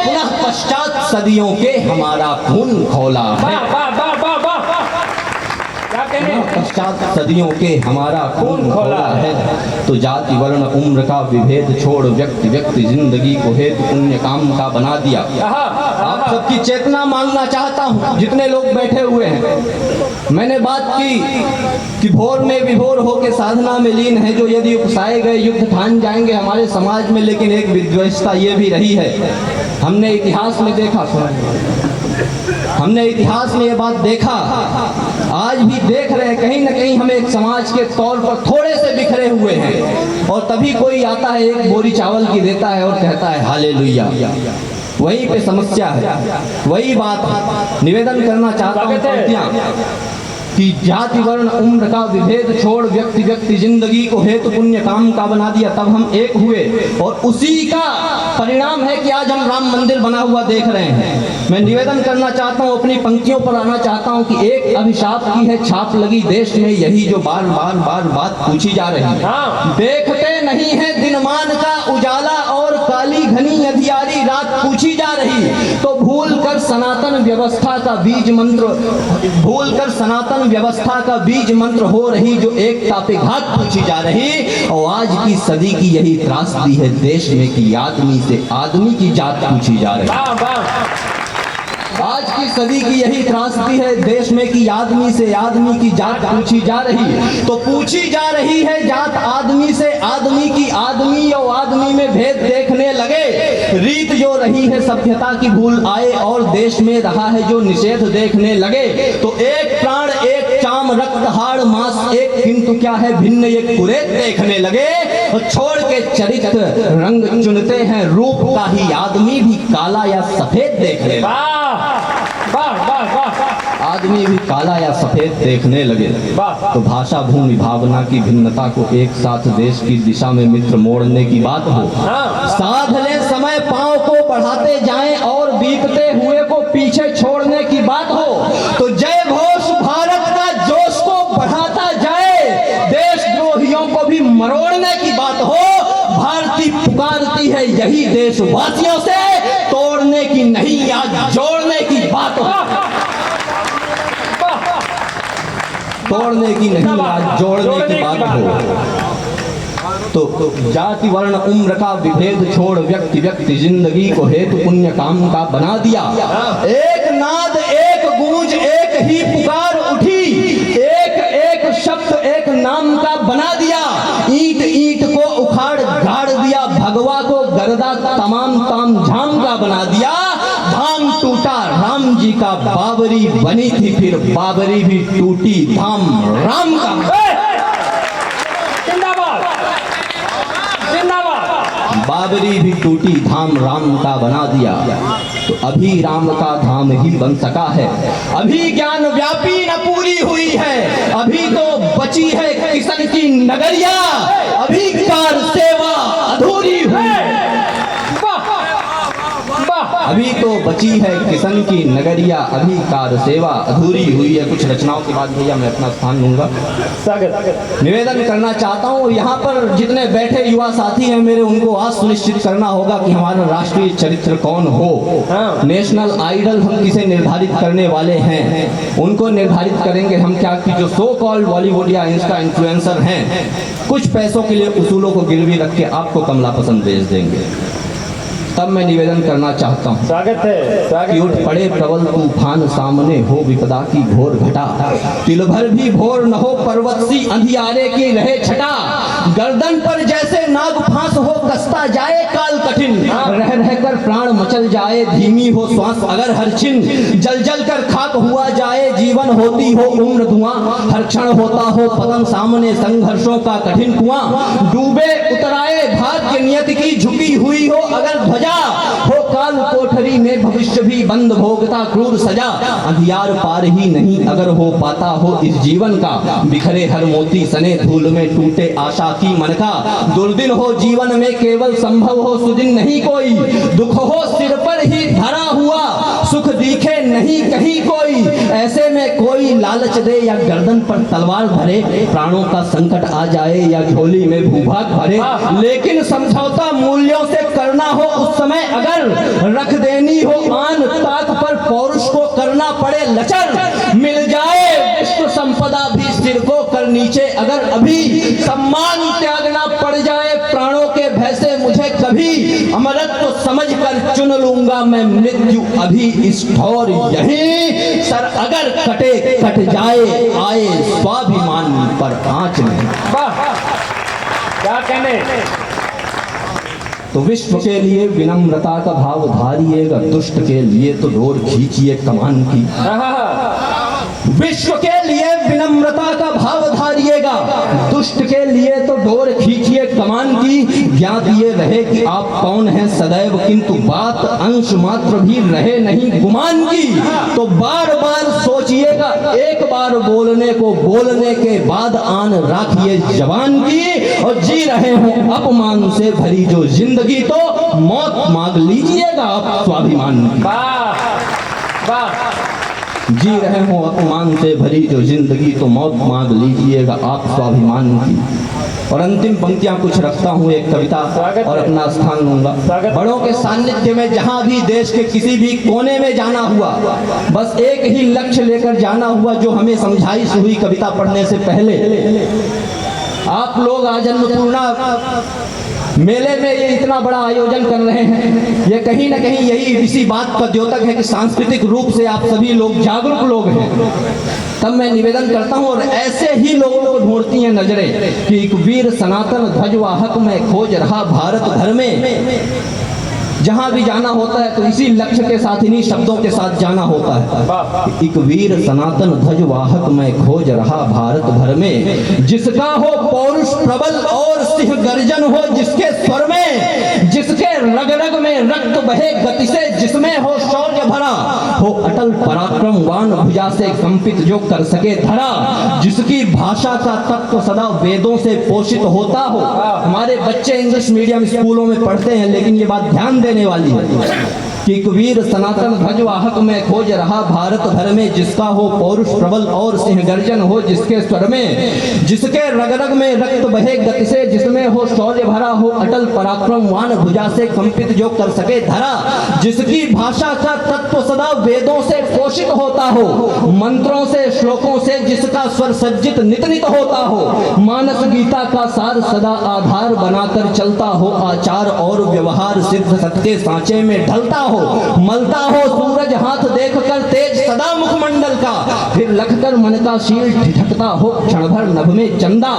पुनः पश्चात सदियों के हमारा खून खौला है, पश्चात सदियों के हमारा खून खौला है, तो जाति वर्ण उम्र का विभेद छोड़ व्यक्ति व्यक्ति जिंदगी को हेतु पुण्य काम का बना दिया। आप सबकी चेतना मांगना चाहता हूँ, जितने लोग बैठे हुए हैं। मैंने बात की कि भोर में विभोर हो के साधना में लीन है जो यदि उकसाए गए युद्ध ठान जाएंगे हमारे समाज में, लेकिन एक विद्वेषता ये भी रही है, हमने इतिहास में देखा, हमने इतिहास में ये बात देखा, आज भी देख रहे हैं, कहीं ना कहीं हम एक समाज के तौर पर थोड़े से बिखरे हुए हैं, और तभी कोई आता है एक बोरी चावल की देता है और कहता है हालेलुया। वहीं पे समस्या है, वही बात निवेदन करना चाहता हूँ कि जाति वर्ण उम्र का विभेद छोड़ व्यक्ति व्यक्ति जिंदगी को हेतु पुण्य काम का बना दिया, तब हम एक हुए, और उसी का परिणाम है कि आज हम राम मंदिर बना हुआ देख रहे हैं। मैं निवेदन करना चाहता हूँ, अपनी पंक्तियों पर आना चाहता हूँ कि एक अभिशाप की है छाप लगी देश में, यही जो बार बार बार बात पूछी जा रही है, देखते नहीं है दिनमान का उजाला और काली घनी अंधियारी रात पूछी जा रही, तो भूल कर सनातन व्यवस्था का बीज मंत्र, भूल कर सनातन व्यवस्था का बीज मंत्र हो रही जो एकता पे घात पूछी जा रही, और आज की सदी की यही त्रासदी है देश में कि आदमी से आदमी की जात पूछी जा रही। आज की सदी की यही त्रासदी है देश में कि आदमी से आदमी की जात पूछी जा रही, तो पूछी जा रही है जात आदमी से आदमी की, आदमी और आदमी में भेद देखने लगे, रीत जो रही है सभ्यता की भूल आए और देश में रहा है जो निषेध देखने लगे, तो एक प्राण एक चाम रक्त हाड़ मांस एक, किंतु क्या है भिन्न एक कुरेत देखने लगे, और छोड़ के चरित्र रंग चुनते हैं रूप का ही आदमी भी काला या सफेद देखने लगे, आदमी भी काला या सफेद देखने लगे। तो भाषा भूमि भावना की भिन्नता को एक साथ देश की दिशा में मित्र मोड़ने की बात हो, साथ ले समय पांव को बढ़ाते जाएं और बीतते हुए को पीछे छोड़ने की बात हो, तो जय घोष भारत का जोश को बढ़ाता जाए, देशद्रोहियों को भी मरोड़ने की बात हो, भारती पुकारती है यही देशवासियों से, तोड़ने की नहीं आज जोड़ने की बात हो, तोड़ने की नहीं आज जोड़ने की बात हो। तो जाति वर्ण उम्र का विभेद छोड़ व्यक्ति व्यक्ति जिंदगी को हेतु पुण्य काम का बना दिया, एक नाद एक गूंज एक ही पुकार बाबरी बनी थी फिर बाबरी भी टूटी, धाम राम का। जिंदाबाद जिंदाबाद। बाबरी भी टूटी, धाम राम का बना दिया, तो अभी राम का धाम ही बन सका है। अभी ज्ञान व्यापी न पूरी हुई है, अभी तो बची है किशन की नगरिया, अभी कार सेवा अधूरी हुई है। अभी तो बची है किशन की नगरिया, अभी कार सेवा अधूरी हुई है। कुछ रचनाओं के बाद भैया मैं अपना स्थान लूंगा। निवेदन करना चाहता हूँ, यहाँ पर जितने बैठे युवा साथी हैं मेरे, उनको आज सुनिश्चित करना होगा कि हमारा राष्ट्रीय चरित्र कौन हो। नेशनल आइडल हम किसे निर्धारित करने वाले हैं, उनको निर्धारित करेंगे हम क्या कि जो सो कॉल्ड बॉलीवुड या इंस्टा इन्फ्लुएंसर हैं, कुछ पैसों के लिए उसूलों को गिरवी रख के आपको कमला पसंद भेज देंगे। तब मैं निवेदन करना चाहता हूँ स्वागत है कि उठ पड़े प्रबल तूफान, सामने हो विपदा की घोर घटा, तिल भर भी भोर न हो पर्वत सी अंधियारे की रहे छटा, गर्दन पर जैसे नाग फांस हो कसता जाए काल कठिन, रह रह कर प्राण मचल जाए धीमी हो श्वास अगर हर छिन, जल जल कर खाक हुआ जाए जीवन होती हो उम्र धुआं, हर क्षण होता हो पतन सामने संघर्षों का कठिन कुआं, डूबे उतराए भाग्य नियति की झुकी हुई हो अगर ध्वजा, हो काल कोठरी में भविष्य भी बंद भोगता क्रूर सजा, अंधियार पार ही नहीं अगर हो पाता हो इस जीवन का, बिखरे हर मोती सने धूल में टूटे आशा की मन का, दुर्दिन हो जीवन में केवल संभव हो सुदिन नहीं कोई, दुख हो सिर पर ही धरा हुआ सुख दिखे नहीं कहीं कोई, ऐसे में कोई लालच दे या गर्दन पर तलवार धरे, प्राणों का संकट आ जाए या झोली में भूभाग भरे, लेकिन समझौता मूल्यों से करना हो उस समय अगर, रख देनी हो आन ताक पर पौरुष को करना पड़े लचर, मिल जाए विश्व संपदा भी सिर को कर नीचे अगर, अभी सम्मान त्यागना पड़ जाए प्राणों के भय से मुझे कभी, अमरत्व समझ कर चुन लूंगा मैं मृत्यु अभी इस ठौर यहीं, सर अगर कटे कट जाए आए स्वाभिमान पर आंच नहीं। क्या कहने। तो विश्व के लिए विनम्रता का भाव धारिएगा, दुष्ट के लिए तो डोर खींचिए कमान की, विश्व के लिए विनम्रता का भाव धारिएगा, दुष्ट के लिए तो डोर खींचिए कमान की, ज्ञात ये रहे कि आप कौन हैं सदैव, किंतु बात अंश मात्र भी रहे नहीं गुमान की, तो बार बार सोचिएगा, एक बार बोलने को बोलने के बाद आन राखिए जवान की, और जी रहे हो अपमान से भरी जो जिंदगी तो मौत मांग लीजिएगा आप स्वाभिमान की। जी रहे हो अपमान से भरी जो जिंदगी तो मौत मांग लीजिएगा आप स्वाभिमान की। और अंतिम पंक्तियां कुछ रखता हूँ, एक कविता और अपना स्थान लूंगा। बड़ों के सानिध्य में जहां भी देश के किसी भी कोने में जाना हुआ, बस एक ही लक्ष्य लेकर जाना हुआ जो हमें समझाइश हुई कविता पढ़ने से पहले। आप लोग आज अन्नपूर्णा मेले में ये इतना बड़ा आयोजन कर रहे हैं, ये कहीं ना कहीं यही इसी बात का द्योतक है कि सांस्कृतिक रूप से आप सभी लोग जागरूक लोग हैं। तब मैं निवेदन करता हूं, और ऐसे ही लोगों को ढूंढती हैं नजरें कि एक वीर सनातन ध्वजवाहक में खोज रहा भारत भर में, जहां भी जाना होता है तो इसी लक्ष्य के साथ, इन्हीं शब्दों के साथ जाना होता है। एक वीर सनातन ध्वजवाहक में खोज रहा भारत भर में, जिसका हो पौरुष प्रबल और सिंह गर्जन हो जिसके स्वर में, जिसके रग रग में रक्त बहे गति से, जिसमें हो शौर्य भरा, हो अटल पराक्रमवान भुजा से कंपित जो कर सके धरा, जिसकी भाषा का तत्व सदा वेदों से पोषित होता हो। हमारे बच्चे इंग्लिश मीडियम स्कूलों में पढ़ते हैं, लेकिन ये बात ध्यान देने वाली है कि एक वीर सनातन ध्वजवाहक में खोज रहा भारत भर में, जिसका हो पौरुष प्रबल और सिंह गर्जन हो जिसके स्वर में, जिसके रग रग में रक्त बहे गति से, जिसमें हो शौर्य भरा, हो अटल पराक्रमवान भुजा से कंपित जो कर सके धरा, जिसकी भाषा का तत्व सदा वेदों से पोषित होता हो, मंत्रों से श्लोकों से जिसका स्वर सज्जित नित नित होता हो, मानस गीता का सार सदा आधार बनाकर चलता हो, आचार और व्यवहार सिद्ध सत्य सांचे में ढलता हो, हो, मलता हो सूरज हाथ देखकर तेज सदा मुखमंडल का, फिर लखकर मन का शील ठिठकता हो क्षण भर नभ में चंदा।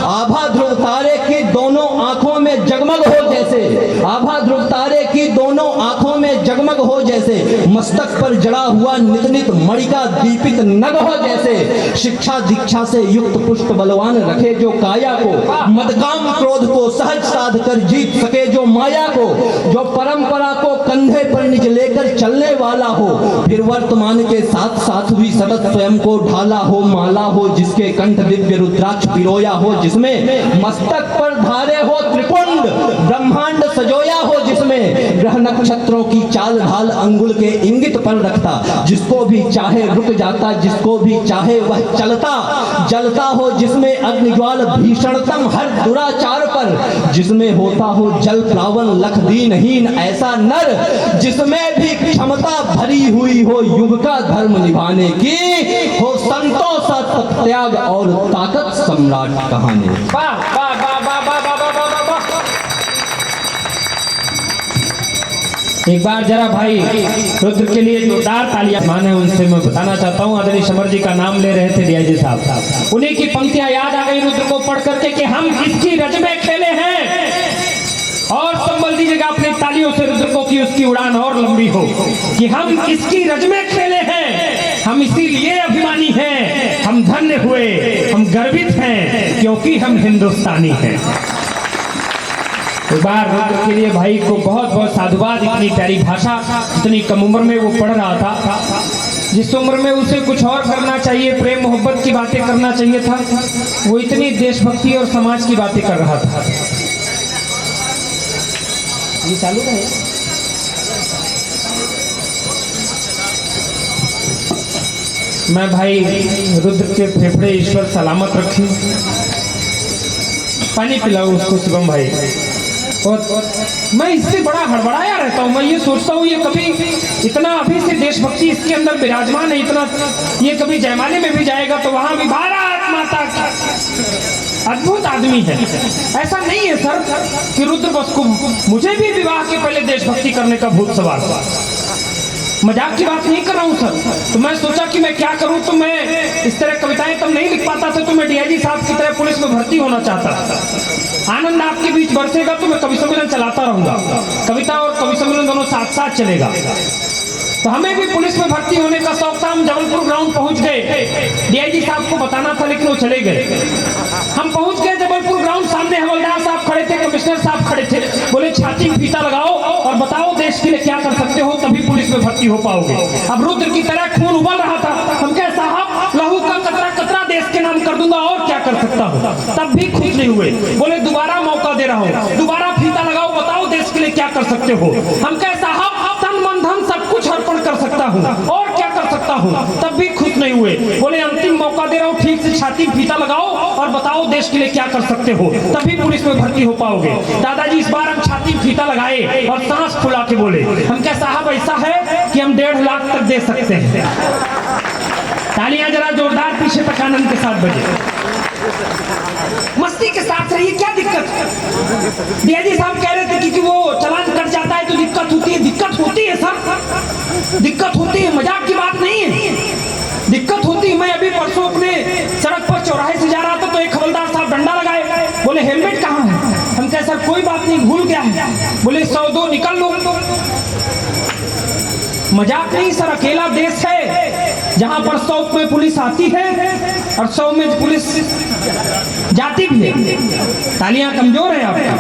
आभा ध्रुव तारे की दोनों आंखों में जगमग हो जैसे, आभा ध्रुव तारे की दोनों आंखों में जगमग हो जैसे, मस्तक पर जड़ा हुआ नित नित मणि का दीपित नग हो जैसे। शिक्षा दीक्षा से युक्त पुष्ट बलवान रखे जो काया को, मदकाम क्रोध को सहज साध कर जीत सके जो माया को, जो परंपरा को कंधे पर निज लेकर चलने वाला हो, फिर वर्तमान के साथ साथ भी सतत स्वयं को ढाला हो, माला हो जिसके कंठ दिव्य रुद्राक्ष पिरोया हो, जिसमें मस्तक पर धारे हो त्रिपुंड ब्रह्मांड सजोया हो, जिसमें ग्रह नक्षत्रों की चाल ढाल अंगुल के इंगित पर रखता, जिसको भी चाहे रुक जाता, जिसको भी चाहे वह चलता, जलता हो जिसमें अग्निज्वाल भीषणतम हर दुराचार पर, जिसमें होता हो जल प्लावन लख दीनहीन ऐसा नर, जिसमें भी क्षमता भरी हुई हो युग का धर्म निभाने की, हो संतों सा त्याग और ताकत सम्राट कहानी। वाह वाह वाह वाह वाह वाह वाह वाह वाह। एक बार जरा भाई रुद्र के लिए जोरदार तालियां माने। उनसे मैं बताना चाहता हूँ, आदरणीय समर जी का नाम ले रहे थे डीआईजी साहब, उन्हीं की पंक्तियां याद आ गई रुद्र को पढ़ करके कि हम इसकी रज में खेले हैं, और संबल दीजिएगा अपनी तालियों से रुद्र को कि उसकी उड़ान और लंबी हो, कि हम इसकी रज में खेले हैं, हम इसीलिए अभिमानी हैं, हम धन्य हुए, हम गर्वित हैं क्योंकि हम हिंदुस्तानी हैं। एक बार रुद्र के लिए भाई को बहुत बहुत साधुवाद। इतनी प्यारी भाषा, इतनी कम उम्र में वो पढ़ रहा था, जिस उम्र में उसे कुछ और करना चाहिए, प्रेम मोहब्बत की बातें करना चाहिए था, वो इतनी देशभक्ति और समाज की बातें कर रहा था। ये चालू है। मैं भाई रुद्र के फेफड़े ईश्वर सलामत रखे, पानी पिलाओ उसको शिवम भाई। और मैं इससे बड़ा हड़बड़ाया रहता हूँ, मैं ये सोचता हूँ ये कभी इतना अभी से देशभक्ति इसके अंदर विराजमान है, इतना ये कभी जयमाले में भी जाएगा तो वहां भी भारत माता की। अद्भुत आदमी है। ऐसा नहीं है सर कि रुद्र बस को, मुझे भी विवाह के पहले देशभक्ति करने का भूत सवार था, मजाक की बात नहीं कर रहा हूँ सर। तो मैं सोचा कि मैं क्या करूँ, तो मैं इस तरह कविताएं तब नहीं लिख पाता था, तो मैं डीआईजी साहब की तरह पुलिस में भर्ती होना चाहता था। आनंद आपके बीच बरसेगा तो मैं कवि सम्मेलन चलाता रहूंगा, कविता और कवि सम्मेलन दोनों साथ साथ चलेगा। तो हमें भी पुलिस में भर्ती होने का शौक था। हम जबलपुर ग्राउंड पहुंच गए, डीआईजी साहब को बताना था लेकिन वो चले गए। हम पहुंच गए जबलपुर ग्राउंड, सामने हवलदार साहब खड़े थे, कमिश्नर साहब खड़े थे, बोले छाती में फीता लगाओ और बताओ देश के लिए क्या कर सकते हो, तभी पुलिस में भर्ती हो पाओगे। अब रुद्र की तरह खून उबल रहा था। हम कहे साहब लहू का कतरा कतरा देश के नाम कर दूंगा और क्या कर सकता हूँ, तब भी खुश नहीं हुए। बोले दोबारा मौका दे रहा हूँ, दोबारा फीता लगाओ, बताओ देश के लिए क्या कर सकते हो। हम कहे साहब तन मन धन सब कुछ अर्पण कर सकता हूँ और क्या कर सकता हूँ, तब भी खुश नहीं हुए। बोले अंतिम मौका दे रहा हूँ, ठीक से छाती में फीता लगाओ और बताओ देश के लिए क्या कर सकते हो, तभी पुलिस में भर्ती हो पाओगे। दादाजी इस बार हम छाती में फीता लगाए और सांस फुला के बोले, हम क्या साहब ऐसा है कि हम 1.5 लाख तक दे सकते हैं। तालियां जरा जोरदार पीछे तक आनंद के साथ बजे। मस्ती के साथ रहिए, क्या दिक्कत। डीआईजी साहब कह रहे थे कि वो चालान कट जाता है तो दिक्कत होती है। दिक्कत होती है सर, दिक्कत होती है, मजाक की बात नहीं है, दिक्कत होती है। मैं अभी परसों अपने सड़क पर चौराहे से जा रहा था तो एक हवलदार साहब डंडा लगाए, बोले हेलमेट कहाँ है। हम कहे सर कोई बात नहीं, भूल गया है। बोले 102 निकल लो। मजाक नहीं सर, अकेला देश है जहां पर 100 में पुलिस आती है और 100 में पुलिस जाती भी है। तालियां कमजोर है आपका।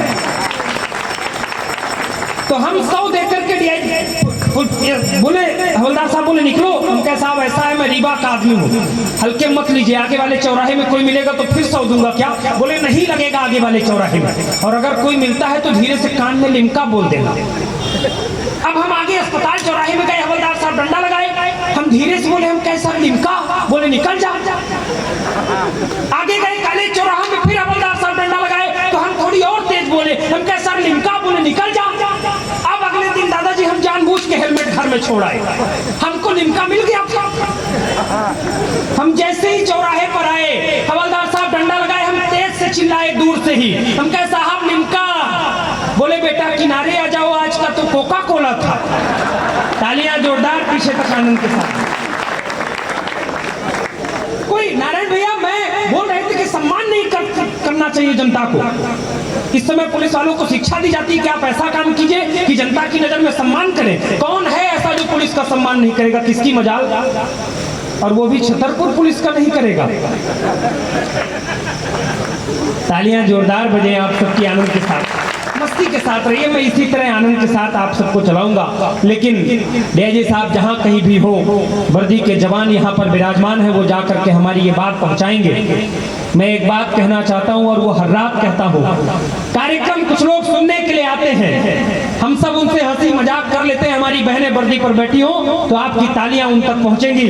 तो हम 100 देकर के बोले, हवलदार साहब बोले निकलो। हम कहे साहब ऐसा है मैं रीवा का आदमी हूँ, हल्के मत लीजिए, आगे वाले चौराहे में कोई मिलेगा तो फिर 100 दूंगा क्या। बोले नहीं लगेगा आगे वाले चौराहे में, और अगर कोई मिलता है तो धीरे से कान में लिमका बोल देना। अब हम आगे अस्पताल चौराहे में गए, हवलदार साहब डंडा लगाए, हम धीरे से बोले, हम कैसा लिमका, बोले निकल जा। आगे गए कॉलेज चौराहा में, फिर हवलदार साहब डंडा लगाए तो हम थोड़ी और तेज बोले, हम कैसा लिमका, बोले निकल जा। अब अगले दिन दादाजी हम जानबूझ के हेलमेट घर में छोड़ आए, हमको लिमका मिल गया। हम जैसे ही चौराहे पर आए, हवलदार साहब डंडा लगाए, हम तेज से चिल्लाए दूर से ही, हम कहे साहब लिमका। बोले बेटा किनारे आ जाओ, आज का तो कोका कोला था। तालियां जोरदार पीछे तक आनंद के साथ। कोई नारायण भैया मैं बोल रहे थे कि सम्मान नहीं करना चाहिए जनता को। इस समय पुलिस वालों को शिक्षा दी जाती है कि आप ऐसा काम कीजिए कि जनता की नजर में सम्मान करें। कौन है ऐसा जो पुलिस का सम्मान नहीं करेगा? किसकी मजाल, और वो भी छतरपुर पुलिस का नहीं करेगा। तालियां जोरदार बजे आप सबकी आनंद के साथ, मस्ती के साथ रहिए। मैं इसी तरह आनंद के साथ आप सबको चलाऊंगा। लेकिन डीआईजी साहब जहां कहीं भी हो, वर्दी के जवान यहाँ पर विराजमान है, वो जाकर के हमारी ये बात पहुंचाएंगे। मैं एक बात कहना चाहता हूं और वो हर रात कहता हूं। कार्यक्रम कुछ लोग सुनने के लिए आते हैं, हम सब उनसे हंसी मजाक कर लेते हैं। हमारी बहनें वर्दी पर बैठी हो तो आपकी तालियां उन तक पहुंचेंगी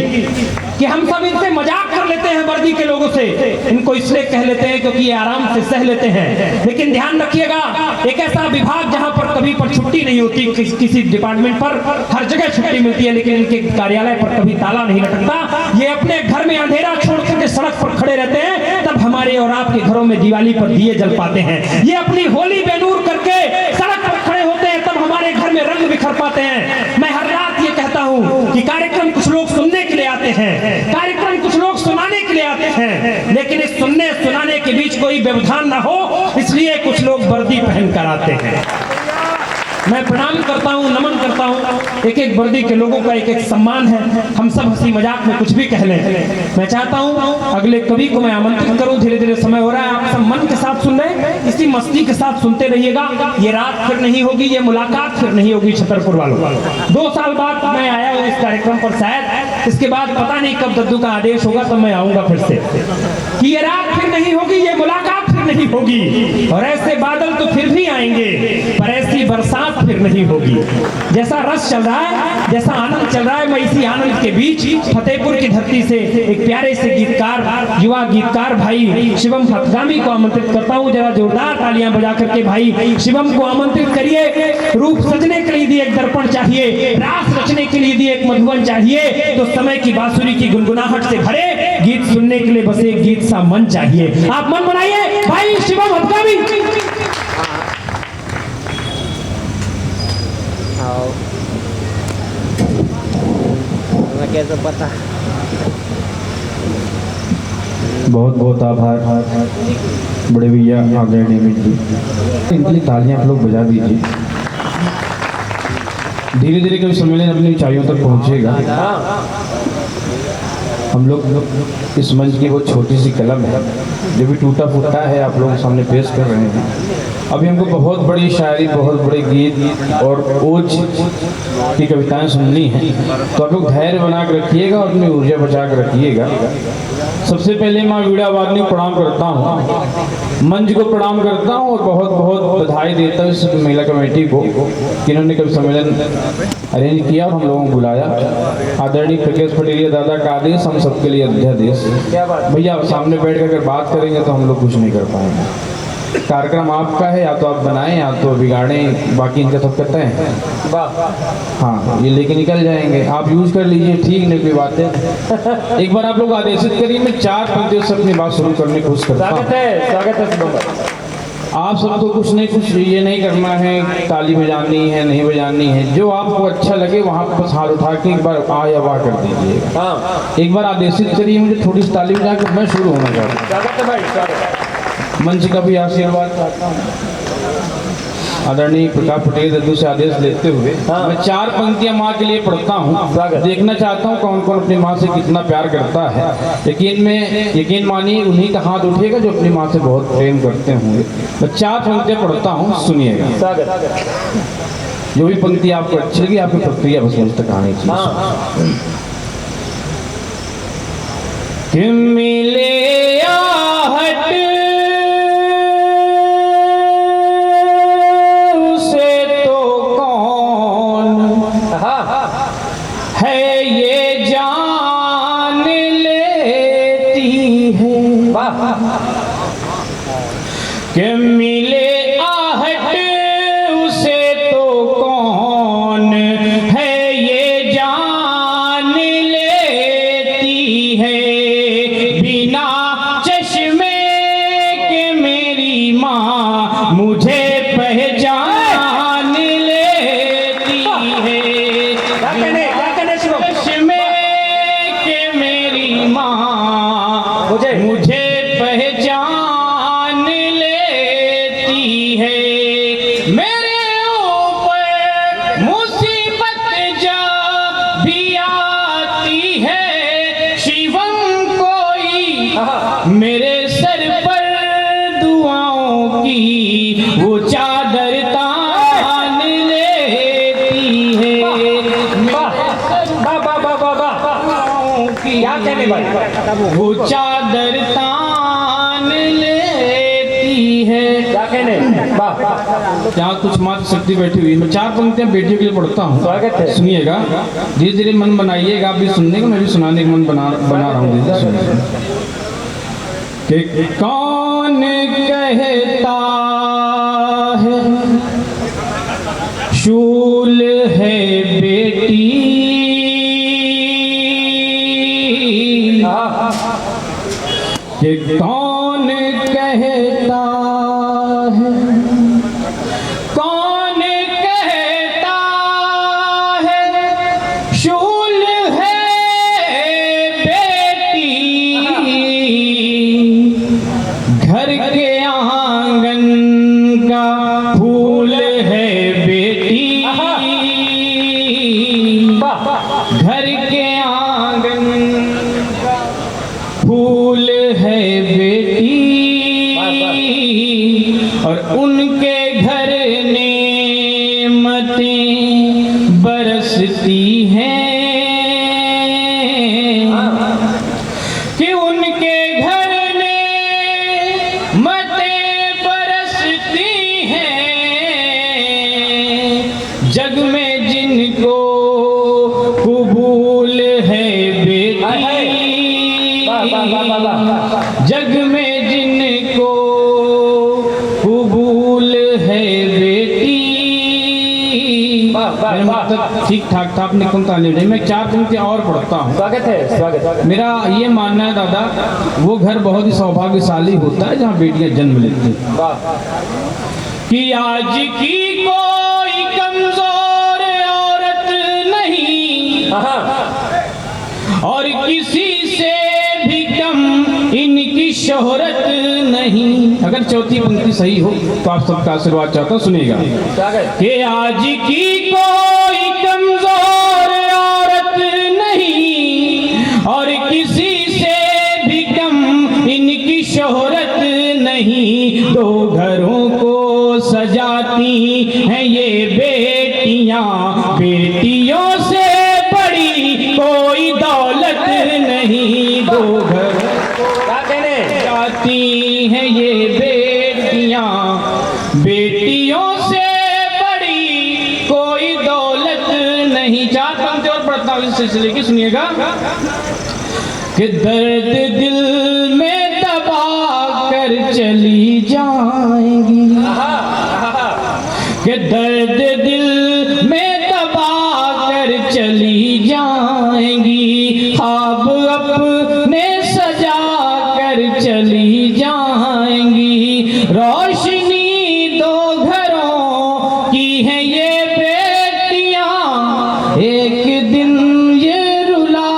कि हम सब इनसे मजाक कर लेते हैं वर्दी के लोगों से। इनको इसलिए कह लेते हैं क्योंकि ये आराम से सह लेते हैं। लेकिन ध्यान रखिएगा, एक ऐसा विभाग जहां पर कभी पर छुट्टी नहीं होती, किसी डिपार्टमेंट पर हर जगह छुट्टी मिलती है, लेकिन इनके कार्यालय पर कभी ताला नहीं लटकता। ये अपने घर में अंधेरा छोड़ करके सड़क पर खड़े रहते हैं, तब हमारे और आपके घरों में दिवाली पर दिए जल पाते हैं। ये अपनी होली बेनूर करके सड़क पर खड़े होते हैं, तब हमारे घर में रंग बिखर पाते हैं। मैं हर रात ये कहता हूं कि कार्यक्रम कुछ लोग सुनने के लिए आते हैं, कार्यक्रम कुछ लोग सुनाने के लिए आते हैं, लेकिन इस सुनने सुनाने के बीच कोई व्यवधान ना हो, इसलिए कुछ लोग वर्दी पहन कर आते हैं। मैं प्रणाम करता हूं, नमन करता हूं। एक एक वर्दी के लोगों का एक एक सम्मान है। हम सब हंसी मजाक में कुछ भी कह लें। मैं चाहता हूं अगले कवि को मैं आमंत्रित करूं। धीरे धीरे समय हो रहा है, आप सब मन के साथ सुन रहे हैं, इसी मस्ती के साथ सुनते रहिएगा। ये रात फिर नहीं होगी, ये मुलाकात फिर नहीं होगी छतरपुर वालों। 2 साल बाद मैं आया हूं इस कार्यक्रम पर, शायद इसके बाद पता नहीं कब दद्दू का आदेश होगा, तो मैं आऊंगा फिर से। कि ये रात फिर नहीं होगी, ये मुलाकात फिर नहीं होगी, और ऐसे बादल तो फिर भी आएंगे, पर ऐसी बरसात फिर नहीं होगी। जैसा रस चल रहा है, जैसा आनंद चल रहा है, मैं इसी आनंद के बीच फतेहपुर की धरती से एक प्यारे से गीतकार, युवा गीतकार भाई शिवम हथगामी को आमंत्रित करता हूं। जरा जोरदार तालियां बजा करके भाई शिवम को आमंत्रित करिए। रूप सजने के लिए दिए एक दर्पण चाहिए, रास रचने के लिए दिए एक मधुबन चाहिए, तो समय की बांसुरी की गुनगुनाहट से भरे गीत सुनने के लिए बस एक गीत सा मन चाहिए। आप मन बनाइए भाई शिवम हथगामी। कैसे पता। बहुत बहुत आभार बड़े भैया आदरणीय मित्र, इनके लिए तालियां आप लोग बजा दीजिए। धीरे धीरे कभी सम्मेलन अपनी ऊंचाइयों तक पहुंचेगा। हम लोग इस मंच की बहुत छोटी सी कलम है, जो भी टूटा फूटा है आप लोगों के सामने पेश कर रहे हैं। अभी हमको बहुत बड़ी शायरी, बहुत बड़े गीत और ओज की कविताएं सुननी हैं, तो आप लोग धैर्य बना कर रखिएगा और अपनी ऊर्जा बचा कर रखिएगा। सबसे पहले मैं वीणा वादनी को प्रणाम करता हूँ, मंच को प्रणाम करता हूँ और बहुत बहुत बधाई देता हूँ इस महिला कमेटी को कि इन्होंने कवि सम्मेलन अरेंज किया और हम लोगों को बुलाया। आदरणीय प्रकेश पटेलिया दादा का आदेश हम सबके लिए अध्यादेश। भैया सामने बैठ कर अगर बात करेंगे तो हम लोग कुछ नहीं कर पाएंगे। कार्यक्रम आपका है, या तो आप बनाएं या तो बिगाड़ें, बाकी इनका सब कहते हैं। हाँ, ये लेके निकल जाएंगे, आप यूज कर लीजिए, ठीक नहीं कोई बात है। एक बार आप लोग आदेशित करिए, मैं 4 पंक्तियों से अपनी बात शुरू करने की कोशिश करता हूँ। स्वागत है। आप सबको कुछ नहीं, कुछ ये नहीं करना है, ताली बजानी है नहीं बजानी है, जो आपको अच्छा लगे वहाँ पर बस हाथ उठा के एक बार आ या वाह कर दीजिएगा। एक बार आदेशित करिए मुझे, थोड़ी सी ताली बजा कर मैं शुरू होना चाहता हूँ। मंच का भी आशीर्वाद चाहता हूँ। आदरणीय प्रकाश पटेल दद्दू से आदेश लेते हुए मैं 4 पंक्तियां माँ के लिए पढ़ता हूँ। देखना चाहता हूँ कौन कौन अपनी माँ से कितना प्यार करता है। यकीन मानिए उन्हीं का हाथ उठेगा जो अपनी माँ से बहुत प्रेम करते होंगे। मैं 4 पंक्तियां पढ़ता हूँ, सुनिएगा। जो भी पंक्ति आपको अच्छी लगी, आपकी प्रक्रिया बस मुझ तक आनी चाहिए। कि मिले आहट कि मिले आहट उसे तो कौन है ये जान लेती है, बिना चश्मे के मेरी माँ मुझे पहचान लेती है। मुझे पहचान लेती है, मेरे ऊपर मुसीबत जब भी आती है, शिवम कोई मेरे सर पर दुआओं की वो चादर तान लेती है, क्या कहने भाई, वो चादर तान लेती है, क्या कहने। यहाँ कुछ मात्र शक्ति बैठी हुई है। मैं 4 पंक्तियां बेटियों के लिए पढ़ता हूँ, स्वागत है। सुनिएगा, धीरे धीरे मन बनाइएगा, आप भी सुनने का, मैं भी सुनाने का मन बना रहा हूँ। धीरे सुनिए कि कौन कहता है शूल है बेटी, कि कौन कहता है, कौन कहता है शूल है बेटी, घर के आंगन का फूल है बेटी, घर के आंगन का फूल है बेटी, और उनके घर नेमतें बरसती हैं, कि उनके घर नेमतें बरसती हैं, जग में जिनको कबूल है बेटी, जग में जिनको कबूल है बेटी। मेरा मतलब ठीक ठाक था, आपने कम ताली बजाई। मैं 4 पंक्तियां और पढ़ता हूँ। स्वागत है, स्वागत है। मेरा ये मानना है दादा, वो घर बहुत ही सौभाग्यशाली होता है जहाँ बेटियां जन्म लेती हैं। कि आज की कोई कमजोर औरत नहीं, और किसी से भी कम इनकी शोहरत नहीं। अगर चौथी पंक्ति सही हो तो आप सबका आशीर्वाद चाहता हूँ, सुनिएगा। कि आज की कोई कमजोर औरत नहीं, और किसी से भी कम इनकी शोहरत नहीं, 2 घरों को सजाती हैं ये बेटियां, बेटियों से बड़ी कोई दौलत नहीं, 2 घर जाती हैं ये बेटियां, बेटियों से बड़ी कोई दौलत नहीं। 4 पंक्ति और पढ़ता हूँ इस सिलसिले की, सुनिएगा। कि दर्द दिल में दबा कर चली जाएंगी, कि दर्द दिल में दबा कर चली जाएंगी, ख्वाब अपने सजा कर चली जाएंगी, रोशनी 2 घरों की है ये बेटियां, एक दिन ये रुला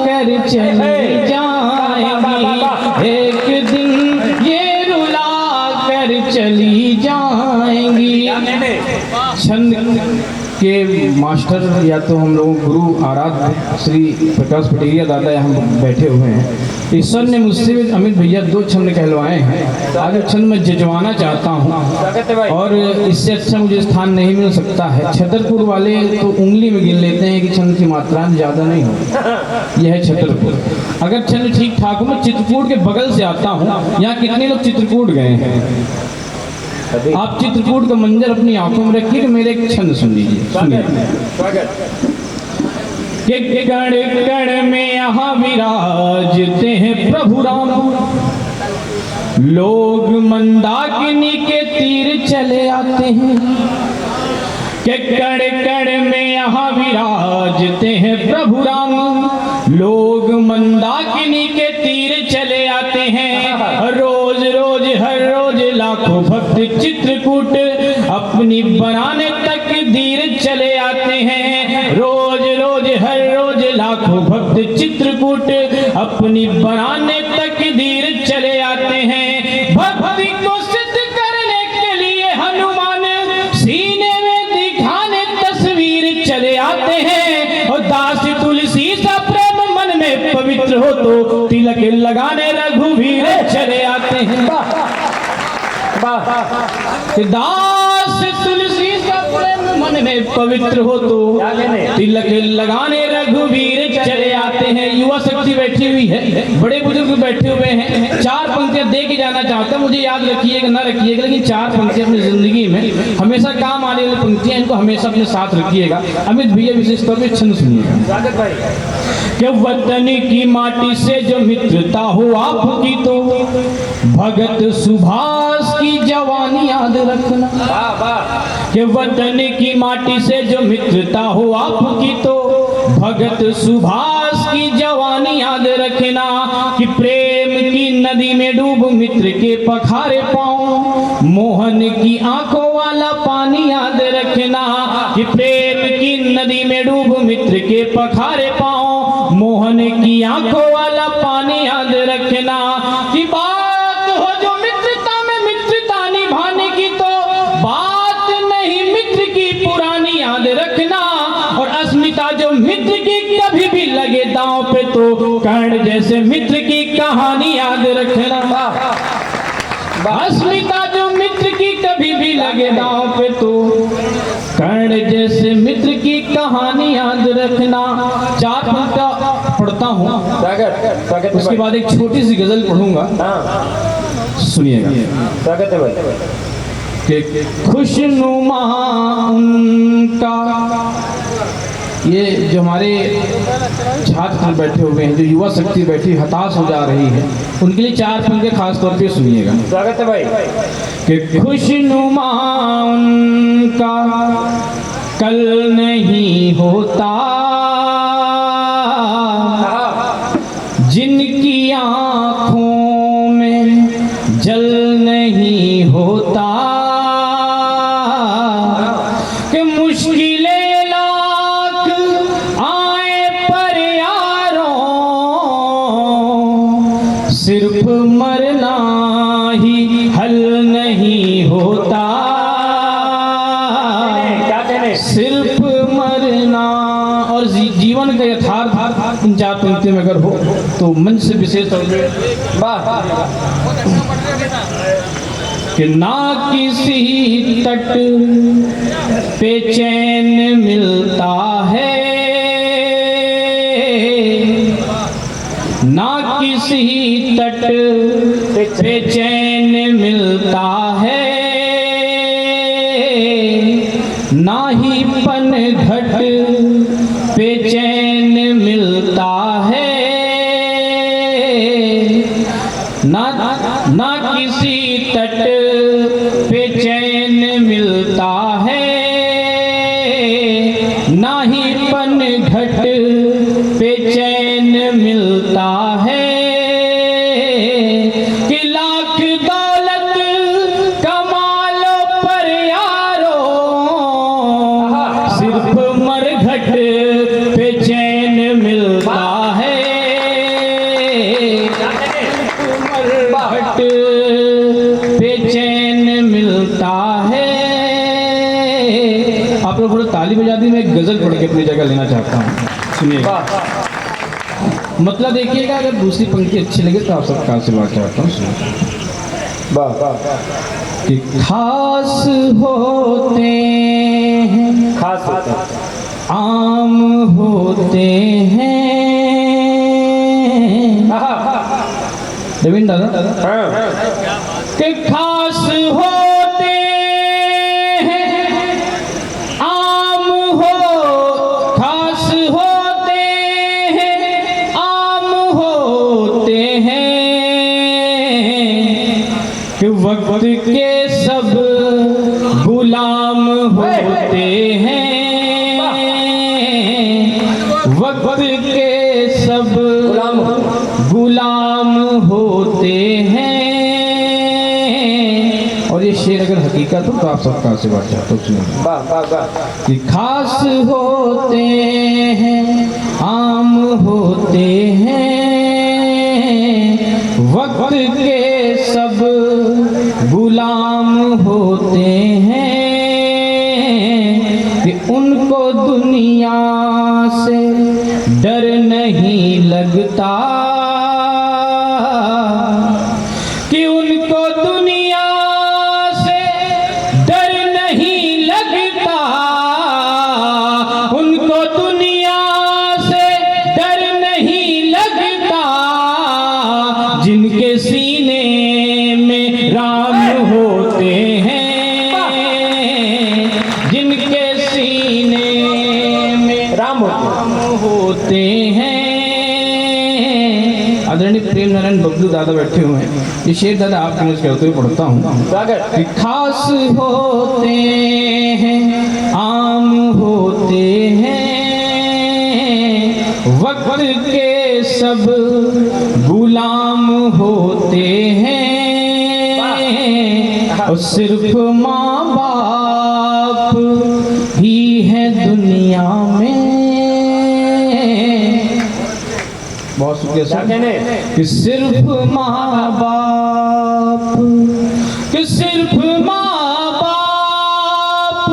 कर चली जाएंगी, एक दिन ये रुला कर चली जाएंगी। छंद के मास्टर या तो हम लोगों गुरु आराध्य श्री प्रकाश पटेरिया दादा यहाँ बैठे हुए हैं। ईश्वर ने मुझसे अमित भैया 2 छंद कहलवाए हैं, आगे छंद मैं जजवाना चाहता हूँ, और इससे अच्छा मुझे स्थान नहीं मिल सकता है। छतरपुर वाले तो उंगली में गिन लेते हैं कि छंद की मात्रा ज़्यादा नहीं हो, यह है छतरपुर। अगर छंद ठीक ठाक हो, मैं चित्रकूट के बगल से आता हूँ। यहाँ कितने लोग चित्रकूट गए हैं? आप चित्रकूट का मंजर अपनी आंखों में रखिए कि मेरे एक छंद सुन लीजिए, सुनिए। कि कण कण में यहाँ विराजते हैं प्रभु राम, लोग मंदाकिनी के तीर चले आते हैं, कि कण कण में यहाँ विराजते हैं प्रभु राम, लोग मंदाकिनी के तीर चले आते हैं, रोज रोज हर रोज लाखों भक्त चित्रकूट अपनी बनाने तक दीर चले आते हैं, रोज रोज हर रोज लाखों भक्त चित्रकूट अपनी बनाने तक लगाने रघुवीर चले आते हैं। दास तुलसी का प्रेम मन में पवित्र हो तो तिलक लगाने रघुवीर चले आते हैं। युवा शक्ति बैठी हुई है, बड़े बुजुर्ग बैठे हुए हैं। 4 पंक्तियां दे के जाना चाहता हूं, मुझे याद रखिएगा ना रखिएगा, लेकिन 4 पंक्तियां अपनी जिंदगी में हमेशा काम आने वाली पंक्तियां, इनको हमेशा अपने साथ रखिएगा। अमित भैया विशेष तौर पर छंद सुनिएगा। कि वतन की माटी से जो मित्रता हो आपकी तो भगत सुभाष की जवानी याद रखना। कि वतन की माटी से जो मित्रता हो आपकी तो भगत सुभाष की जवानी याद रखना। कि प्रेम की नदी में डूब मित्र के पखारे पाऊं, मोहन की आंखों वाला पानी याद रखना। कि प्रेम की नदी में डूब मित्र के पखारे पाऊं, मोहन की आंखों वाला पानी याद रखना। कि बात हो जो मित्रता में मित्रता निभाने की तो बात नहीं मित्र की पुरानी याद रखना। और अस्मिता जो मित्र की कभी भी लगे दांव पे तो कर्ण जैसे मित्र की कहानी याद रखना। अस्मिता जो मित्र की कभी भी लगे दांव पे तो कर्ण जैसे मित्र की कहानी याद रखना। 4 पंक्तियां पढ़ता हूँ, उसके बाद एक छोटी सी गजल पढ़ूंगा, सुनिएगा। कि खुशनुमा उनका, ये जो हमारे छात्र बैठे हुए हैं, जो युवा शक्ति बैठी हताश हो जा रही है, उनके लिए 4 पंक्तियां खास तौर पे सुनिएगा। स्वागत है भाई। कि खुशनुमा उनका कल नहीं होता, जिनकी आंखों में जल नहीं होता। कि मुश्किलें लाख आए पर यारों, सिर्फ मरना ही हल नहीं होता। सिर्फ मरना और जीवन का यथार्थ इन 4 पंक्तियों में अगर हो तो मन से विशेष तौर पे कि ना किसी तट पे चैन मिलता है, ना किसी तट पे चैन मिलता है, ना ही पनघट पे चैन मिलता है। ना किसी तट पे चैन मिलता है, ना ही पनघट पे चैन मिलता है। कि लाख दौलत कमा लो पर यारो, सिर्फ मरघट पे चैन मिलता है। मरघट पे चैन मिलता है। आप लोग थोड़ा ताली बजा दी, मैं एक गजल पढ़ के अपनी जगह लेना चाहता हूँ, सुनिएगा। मतलब देखिएगा, अगर दूसरी पंक्ति अच्छी लगे तो आप सबका आशीर्वाद चाहता हूँ। कि खास होते हैं, खास होते हैं, आम होते हैं। रविंद्र दादा, कि खास होते हैं, आम हो, खास होते हैं, आम होते हैं। कि वक्त के सब गुलाम होते हैं, वक्त के सब गुलाम होते हैं। और ये शेर अगर हकीकत हो तो आप सबका आशीर्वाद चाहता हूँ। कि खास होते हैं, आम होते हैं, वक्त के सब गुलाम होते हैं। कि उनको दुनिया से डर नहीं लगता, जिनके सीने में राम होते हैं, जिनके सीने में राम होते हैं। आदरणीय प्रेम नारायण बबलू दादा बैठे हुए हैं। ये शेर दादा आप मैनेज करते हुए पढ़ता हूँ। स्वागत। कि खास होते हैं, आम होते हैं, वक्त के सब गुलाम होते हैं, और सिर्फ माँ बाप ही है दुनिया में। बहुत शुक्रिया क्या सर। कहने? कि सिर्फ माँ बाप, कि सिर्फ माँ बाप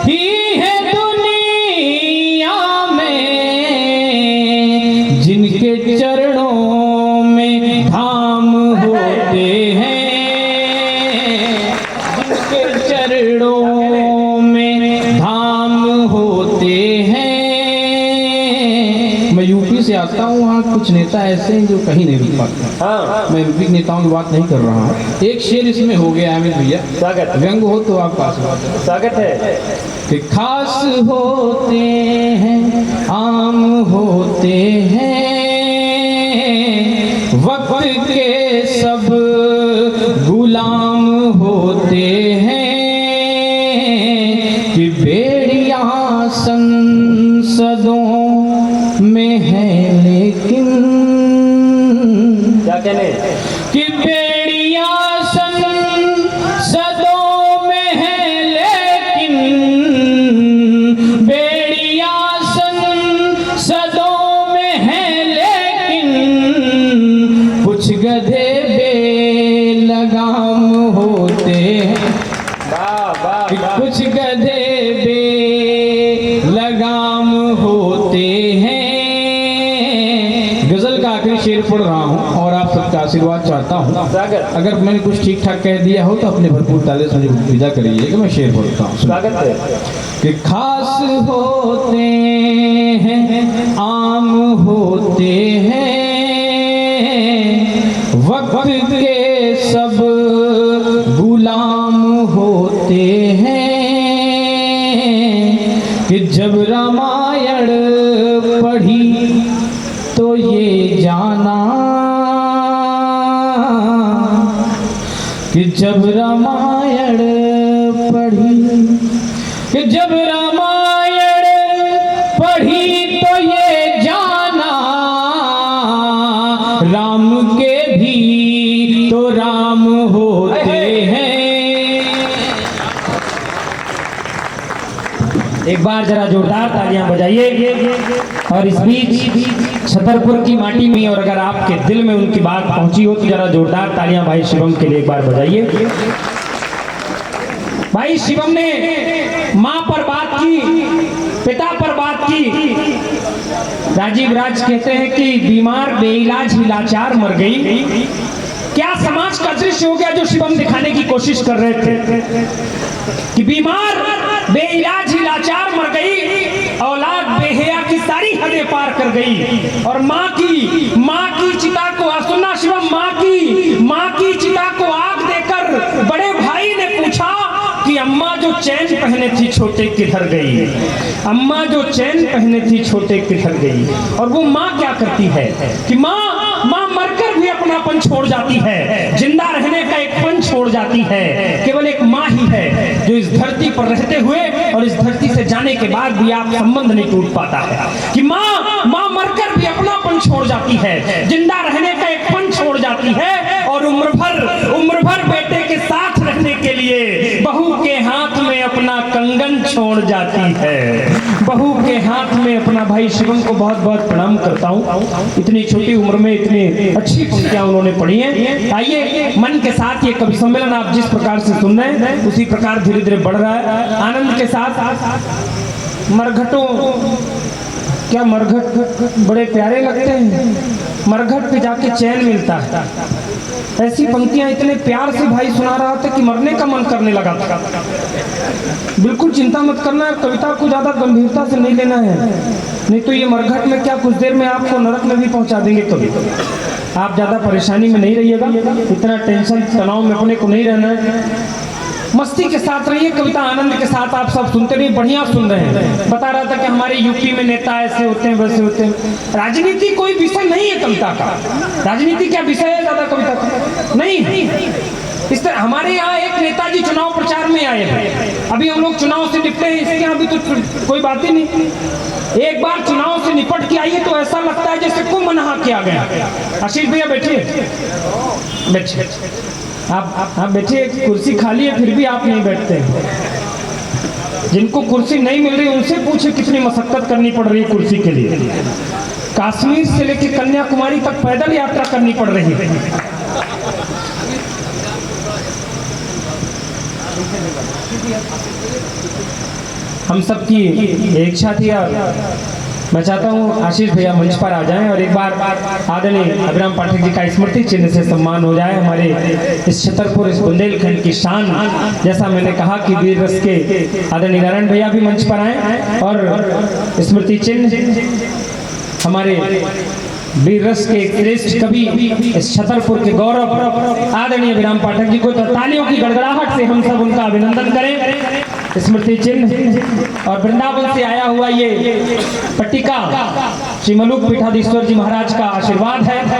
ही है दुनिया में, जिनके चरणों में धाम होते हैं, जिनके चरणों में धाम होते हैं। मैं यूपी से आता हूँ, वहाँ कुछ नेता ऐसे हैं जो कहीं नहीं रुक पाते। हाँ मैं यूपी के नेताओं की बात नहीं कर रहा हूँ। एक शेर इसमें हो गया अमित भैया, स्वागत। व्यंग हो तो आप पास बात स्वागत है। कि खास होते हैं, आम होते हैं, वक्त के सब गुलाम होते हैं, कि बेड़िया संसदों में है लेकिन, क्या कहने? कि बेड़िया संसदों में है लेकिन, बेड़िया संसदों में है लेकिन, कुछ गधे बेलगाम होते हैं, वाह वाह कि वाह। कुछ गधे बेलगाम होते हैं। गजल का आखिरी शेर पढ़ रहा हूँ और आप सबका आशीर्वाद चाहता हूँ। स्वागत। अगर मैंने कुछ ठीक ठाक कह दिया हो तो अपने भरपूर ताले से मुझे विदा करिए कि मैं शेर पढ़ता हूँ। स्वागत है। कि खास होते हैं, आम होते हैं, वक्त के सब गुलाम होते हैं, कि जब रामायण पढ़ी तो ये जाना, कि जब रामायण पढ़ी, कि जब रामायण पढ़ी तो ये जाना, राम के भी तो राम होते हैं। एक बार जरा जोरदार तालियां बजाइए। और इस बीच छतरपुर की माटी में, और अगर आपके दिल में उनकी बात पहुंची हो तो जरा जोरदार तालियां भाई शिवम के लिए एक बार बजाइए। भाई शिवम ने माँ पर बात की, पिता पर बात की। राजीव राज कहते हैं कि बीमार बेइलाज ही लाचार मर गई। क्या समाज का दृश्य हो गया जो शिवम दिखाने की कोशिश कर रहे थे कि बीमार बेइलाज ही लाचार मर गई, औलाद बेहया की सारी हदें पार कर गई। और माँ की चिता को सुनना शिवम, माँ की चिता को आग देकर बड़े भाई ने पूछा कि अम्मा जो चैन पहने थी छोटे किधर गई, अम्मा जो चैन पहने थी छोटे किधर गई। और वो माँ क्या करती है कि माँ मरकर भी अपनापन छोड़ जाती है, जिंदा रहने का एक पन छोड़ जाती है। केवल एक माँ ही है जो इस धरती पर रहते हुए और इस धरती से जाने के बाद भी आप संबंध नहीं टूट पाता है। कि माँ मरकर भी अपनापन छोड़ जाती है, जिंदा रहने का एक पन छोड़ जाती है, और उम्र भर बेटे के साथ रहने के लिए बहू के हाथ में अपना कंगन छोड़ जाती है, बहू के हाथ में अपना। भाई शिवम को बहुत बहुत प्रणाम करता हूँ, इतनी छोटी उम्र में इतनी अच्छी पंक्तियां उन्होंने पढ़ी हैं। आइए मन के साथ ये कवि सम्मेलन आप जिस प्रकार से सुन रहे हैं उसी प्रकार धीरे धीरे बढ़ रहा है। आनंद के साथ मरघटों, क्या मरघट बड़े प्यारे लगते हैं, मरघट पे जाके चैन मिलता है। ऐसी पंक्तियां इतने प्यार से भाई सुना रहा था कि मरने का मन करने लगा था। बिल्कुल चिंता मत करना, कविता को ज्यादा गंभीरता से नहीं लेना है, नहीं तो ये मरघट में क्या कुछ देर में आपको नरक में भी पहुंचा देंगे कभी। आप ज़्यादा परेशानी में नहीं रहिएगा, इतना टेंशन तनाव में अपने को नहीं रहना है। मस्ती के साथ रहिए, कविता आनंद के साथ आप सब सुनते रहिए। बढ़िया सुन रहे हैं। बता रहा था कि हमारे यूपी में नेता ऐसे होते हैं वैसे होते हैं। राजनीति कोई विषय नहीं है कविता का। राजनीति क्या विषय है ज़्यादा कविता का? नहीं। इस तरह हमारे यहाँ एक नेताजी चुनाव प्रचार में आए हैं। अभी हम लोग चुनाव से निपटे हैं, इसके यहाँ भी तो कोई बात ही नहीं। एक बार चुनाव से निपट के आइए तो ऐसा लगता है जैसे कुंभ नहा किया गया। आशीष भैया बैठिए, आप बैठिए। कुर्सी खाली है फिर भी आप नहीं बैठते। जिनको कुर्सी नहीं मिल रही उनसे पूछे कितनी मशक्कत करनी पड़ रही है कुर्सी के लिए। कश्मीर से लेकर कन्याकुमारी तक पैदल यात्रा करनी पड़ रही है। हम सबकी इच्छा थी और मैं चाहता हूँ आशीष भैया मंच पर आ जाएं और एक बार आदरणीय अभिराम पाठक जी का स्मृति चिन्ह से सम्मान हो जाए। हमारे इस छतरपुर, इस बुंदेलखंड की शान, जैसा मैंने कहा कि वीर रस के आदरणीय नारायण भैया भी मंच पर आए और स्मृति चिन्ह हमारे वीर रस के श्रेष्ठ कवि, इस छतरपुर के गौरव आदरणीय अभिराम पाठक जी को तालियों की गड़गड़ाहट से हम सब उनका अभिनंदन करें। स्मृति चिन्ह और वृंदावन से आया हुआ ये पट्टिका श्री मलुक पीठाधीश्वर जी महाराज का आशीर्वाद है।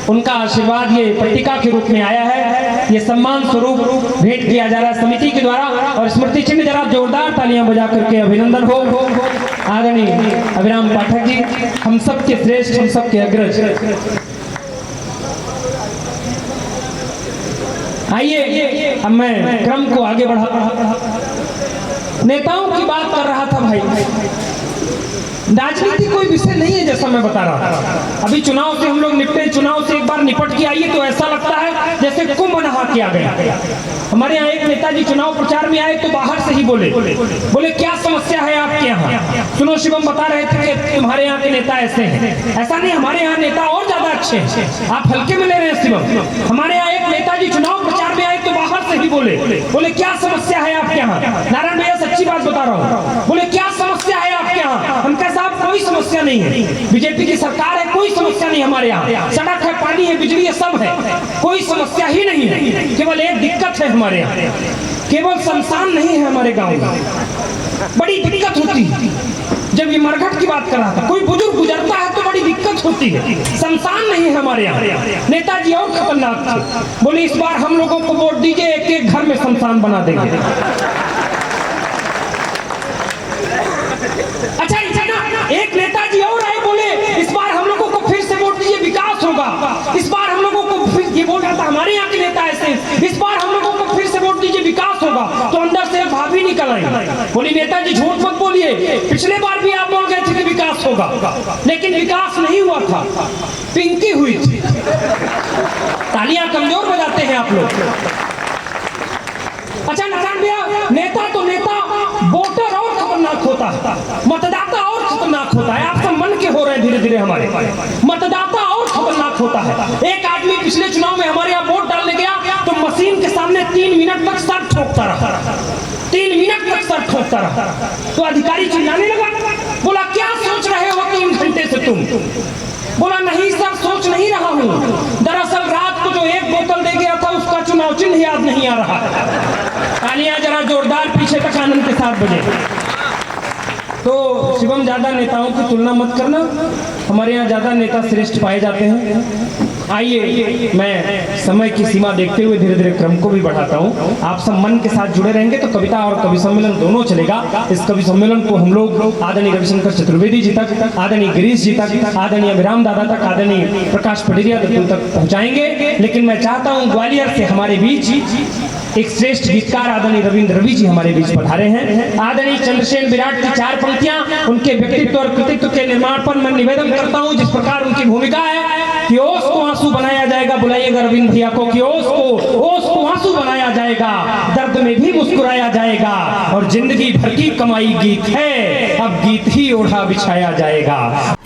उनका आशीर्वाद ये पट्टिका के रूप में आया है। ये सम्मान स्वरूप भेंट किया जा रहा है समिति के द्वारा। और स्मृति चिन्ह जरा जोरदार तालियां बजा करके अभिनंदन हो आदरणीय अभिराम पाठक जी, हम सब के श्रेष्ठ, हम सब के अग्रज। आइए अब मैं क्रम को आगे बढ़ा। नेताओं की बात कर रहा था भाई। राजनीति कोई विषय नहीं है जैसा मैं बता रहा था। अभी चुनाव से हम लोग निपटे, चुनाव से एक बार निपट के आइए तो ऐसा लगता है जैसे कुंभ नहा किया गया। हमारे यहाँ एक नेताजी चुनाव प्रचार में आए तो बाहर से ही बोले क्या समस्या है आपके यहाँ? सुनो, शिवम बता रहे थे कि तुम्हारे यहाँ के नेता ऐसे हैं। ऐसा नहीं, हमारे यहाँ नेता और ज्यादा अच्छे हैं। आप हल्के में ले रहे हैं शिवम। हमारे यहाँ एक नेताजी चुनाव प्रचार में आए तो बाहर से ही बोले क्या समस्या है आपके यहाँ? नारायण भैया सच्ची बात बता रहा हूँ। बोले क्या समस्या है आपके यहाँ? हम कह साहब कोई समस्या नहीं है, बीजेपी की सरकार है, कोई समस्या नहीं हमारे यहाँ। सड़क है, पानी है, बिजली है, सब है, कोई समस्या ही नहीं है। केवल एक दिक्कत है हमारे यहाँ, केवल शमशान नहीं है हमारे गांव में। बड़ी दिक्कत होती है। जब ये मरघट की बात कर रहा था, कोई बुजुर्ग गुजरता है तो बड़ी दिक्कत होती है। शमशान नहीं है हमारे यहाँ। नेताजी और खतरनाक थे। बोले इस बार हम लोगों को वोट दीजिए, एक एक घर में शमशान बना देंगे। अच्छा, एक नेताजी और आए, बोले इस बार हम लोगों को फिर से वोट दीजिए, विकास होगा। इस बार हम लोगों को फिर, ये बोल रहा था हमारे यहाँ के नेता ऐसे, इस बार हम लोगों को फिर से वोट दीजिए, विकास होगा। तो अंदर से एक भाभी निकल आई, बोली नेताजी झूठ मत बोलिए, पिछले बार भी आप बोल गए थे कि विकास होगा, लेकिन विकास नहीं हुआ था, पिंकी हुई थी। तालियां कमजोर बजाते हैं आप लोग। अच्छा नारायण भैया, नेता तो नेता, वोटर और खतरनाक होता है, मतदाता और खतरनाक होता है। आप सब मन के हो रहे हैं धीरे धीरे हमारे। मतदाता और खतरनाक होता है। एक आदमी पिछले चुनाव में हमारे यहाँ वोट डालने गया तो मशीन के सामने 3 मिनट तक सर ठोकता रहा। 3 मिनट तक सर ठोकता रहा। तो अधिकारी चिल्लाने लगा, बोला क्या सोच रहे हो 3 घंटे से तुम? बोला नहीं सर, सोच नहीं रहा हूँ, दरअसल रात को जो एक बोतल दे गया था उसका चुनाव चिन्ह याद नहीं आ रहा। तालियां जरा जोरदार पीछे तक आनंद के साथ बजे। तो शिवम, ज्यादा नेताओं की तुलना मत करना, हमारे यहाँ ज्यादा नेता श्रेष्ठ पाए जाते हैं। आइए मैं समय की सीमा देखते हुए धीरे धीरे क्रम को भी बढ़ाता हूँ। आप सब मन के साथ जुड़े रहेंगे तो कविता और कवि सम्मेलन दोनों चलेगा। इस कवि सम्मेलन को हम लोग आदरणीय रविशंकर चतुर्वेदी जी तक, आदरणीय गिरीश जी तक, आदरणीय अभिराम दादा तक, आदरणीय प्रकाश पटेरिया तक पहुँचाएंगे। लेकिन मैं चाहता हूँ ग्वालियर से हमारे बीच एक श्रेष्ठ गीतकार आदरणीय रविंद्र रवि जी हमारे बीच पधारे हैं। आदरणीय चंद्रसेन विराट की 4 पंक्तियां उनके व्यक्तित्व और कृतित्व के निर्माण पर मैं निवेदन करता हूं। जिस प्रकार उनकी भूमिका है कि ओस को आंसू बनाया जाएगा, बुलाइएगा रविंद्र भैया को, कि ओस को आंसू बनाया जाएगा, दर्द में भी मुस्कुराया जाएगा, और जिंदगी भर की कमाई गीत है, अब गीत ही ओढ़ा बिछाया जाएगा।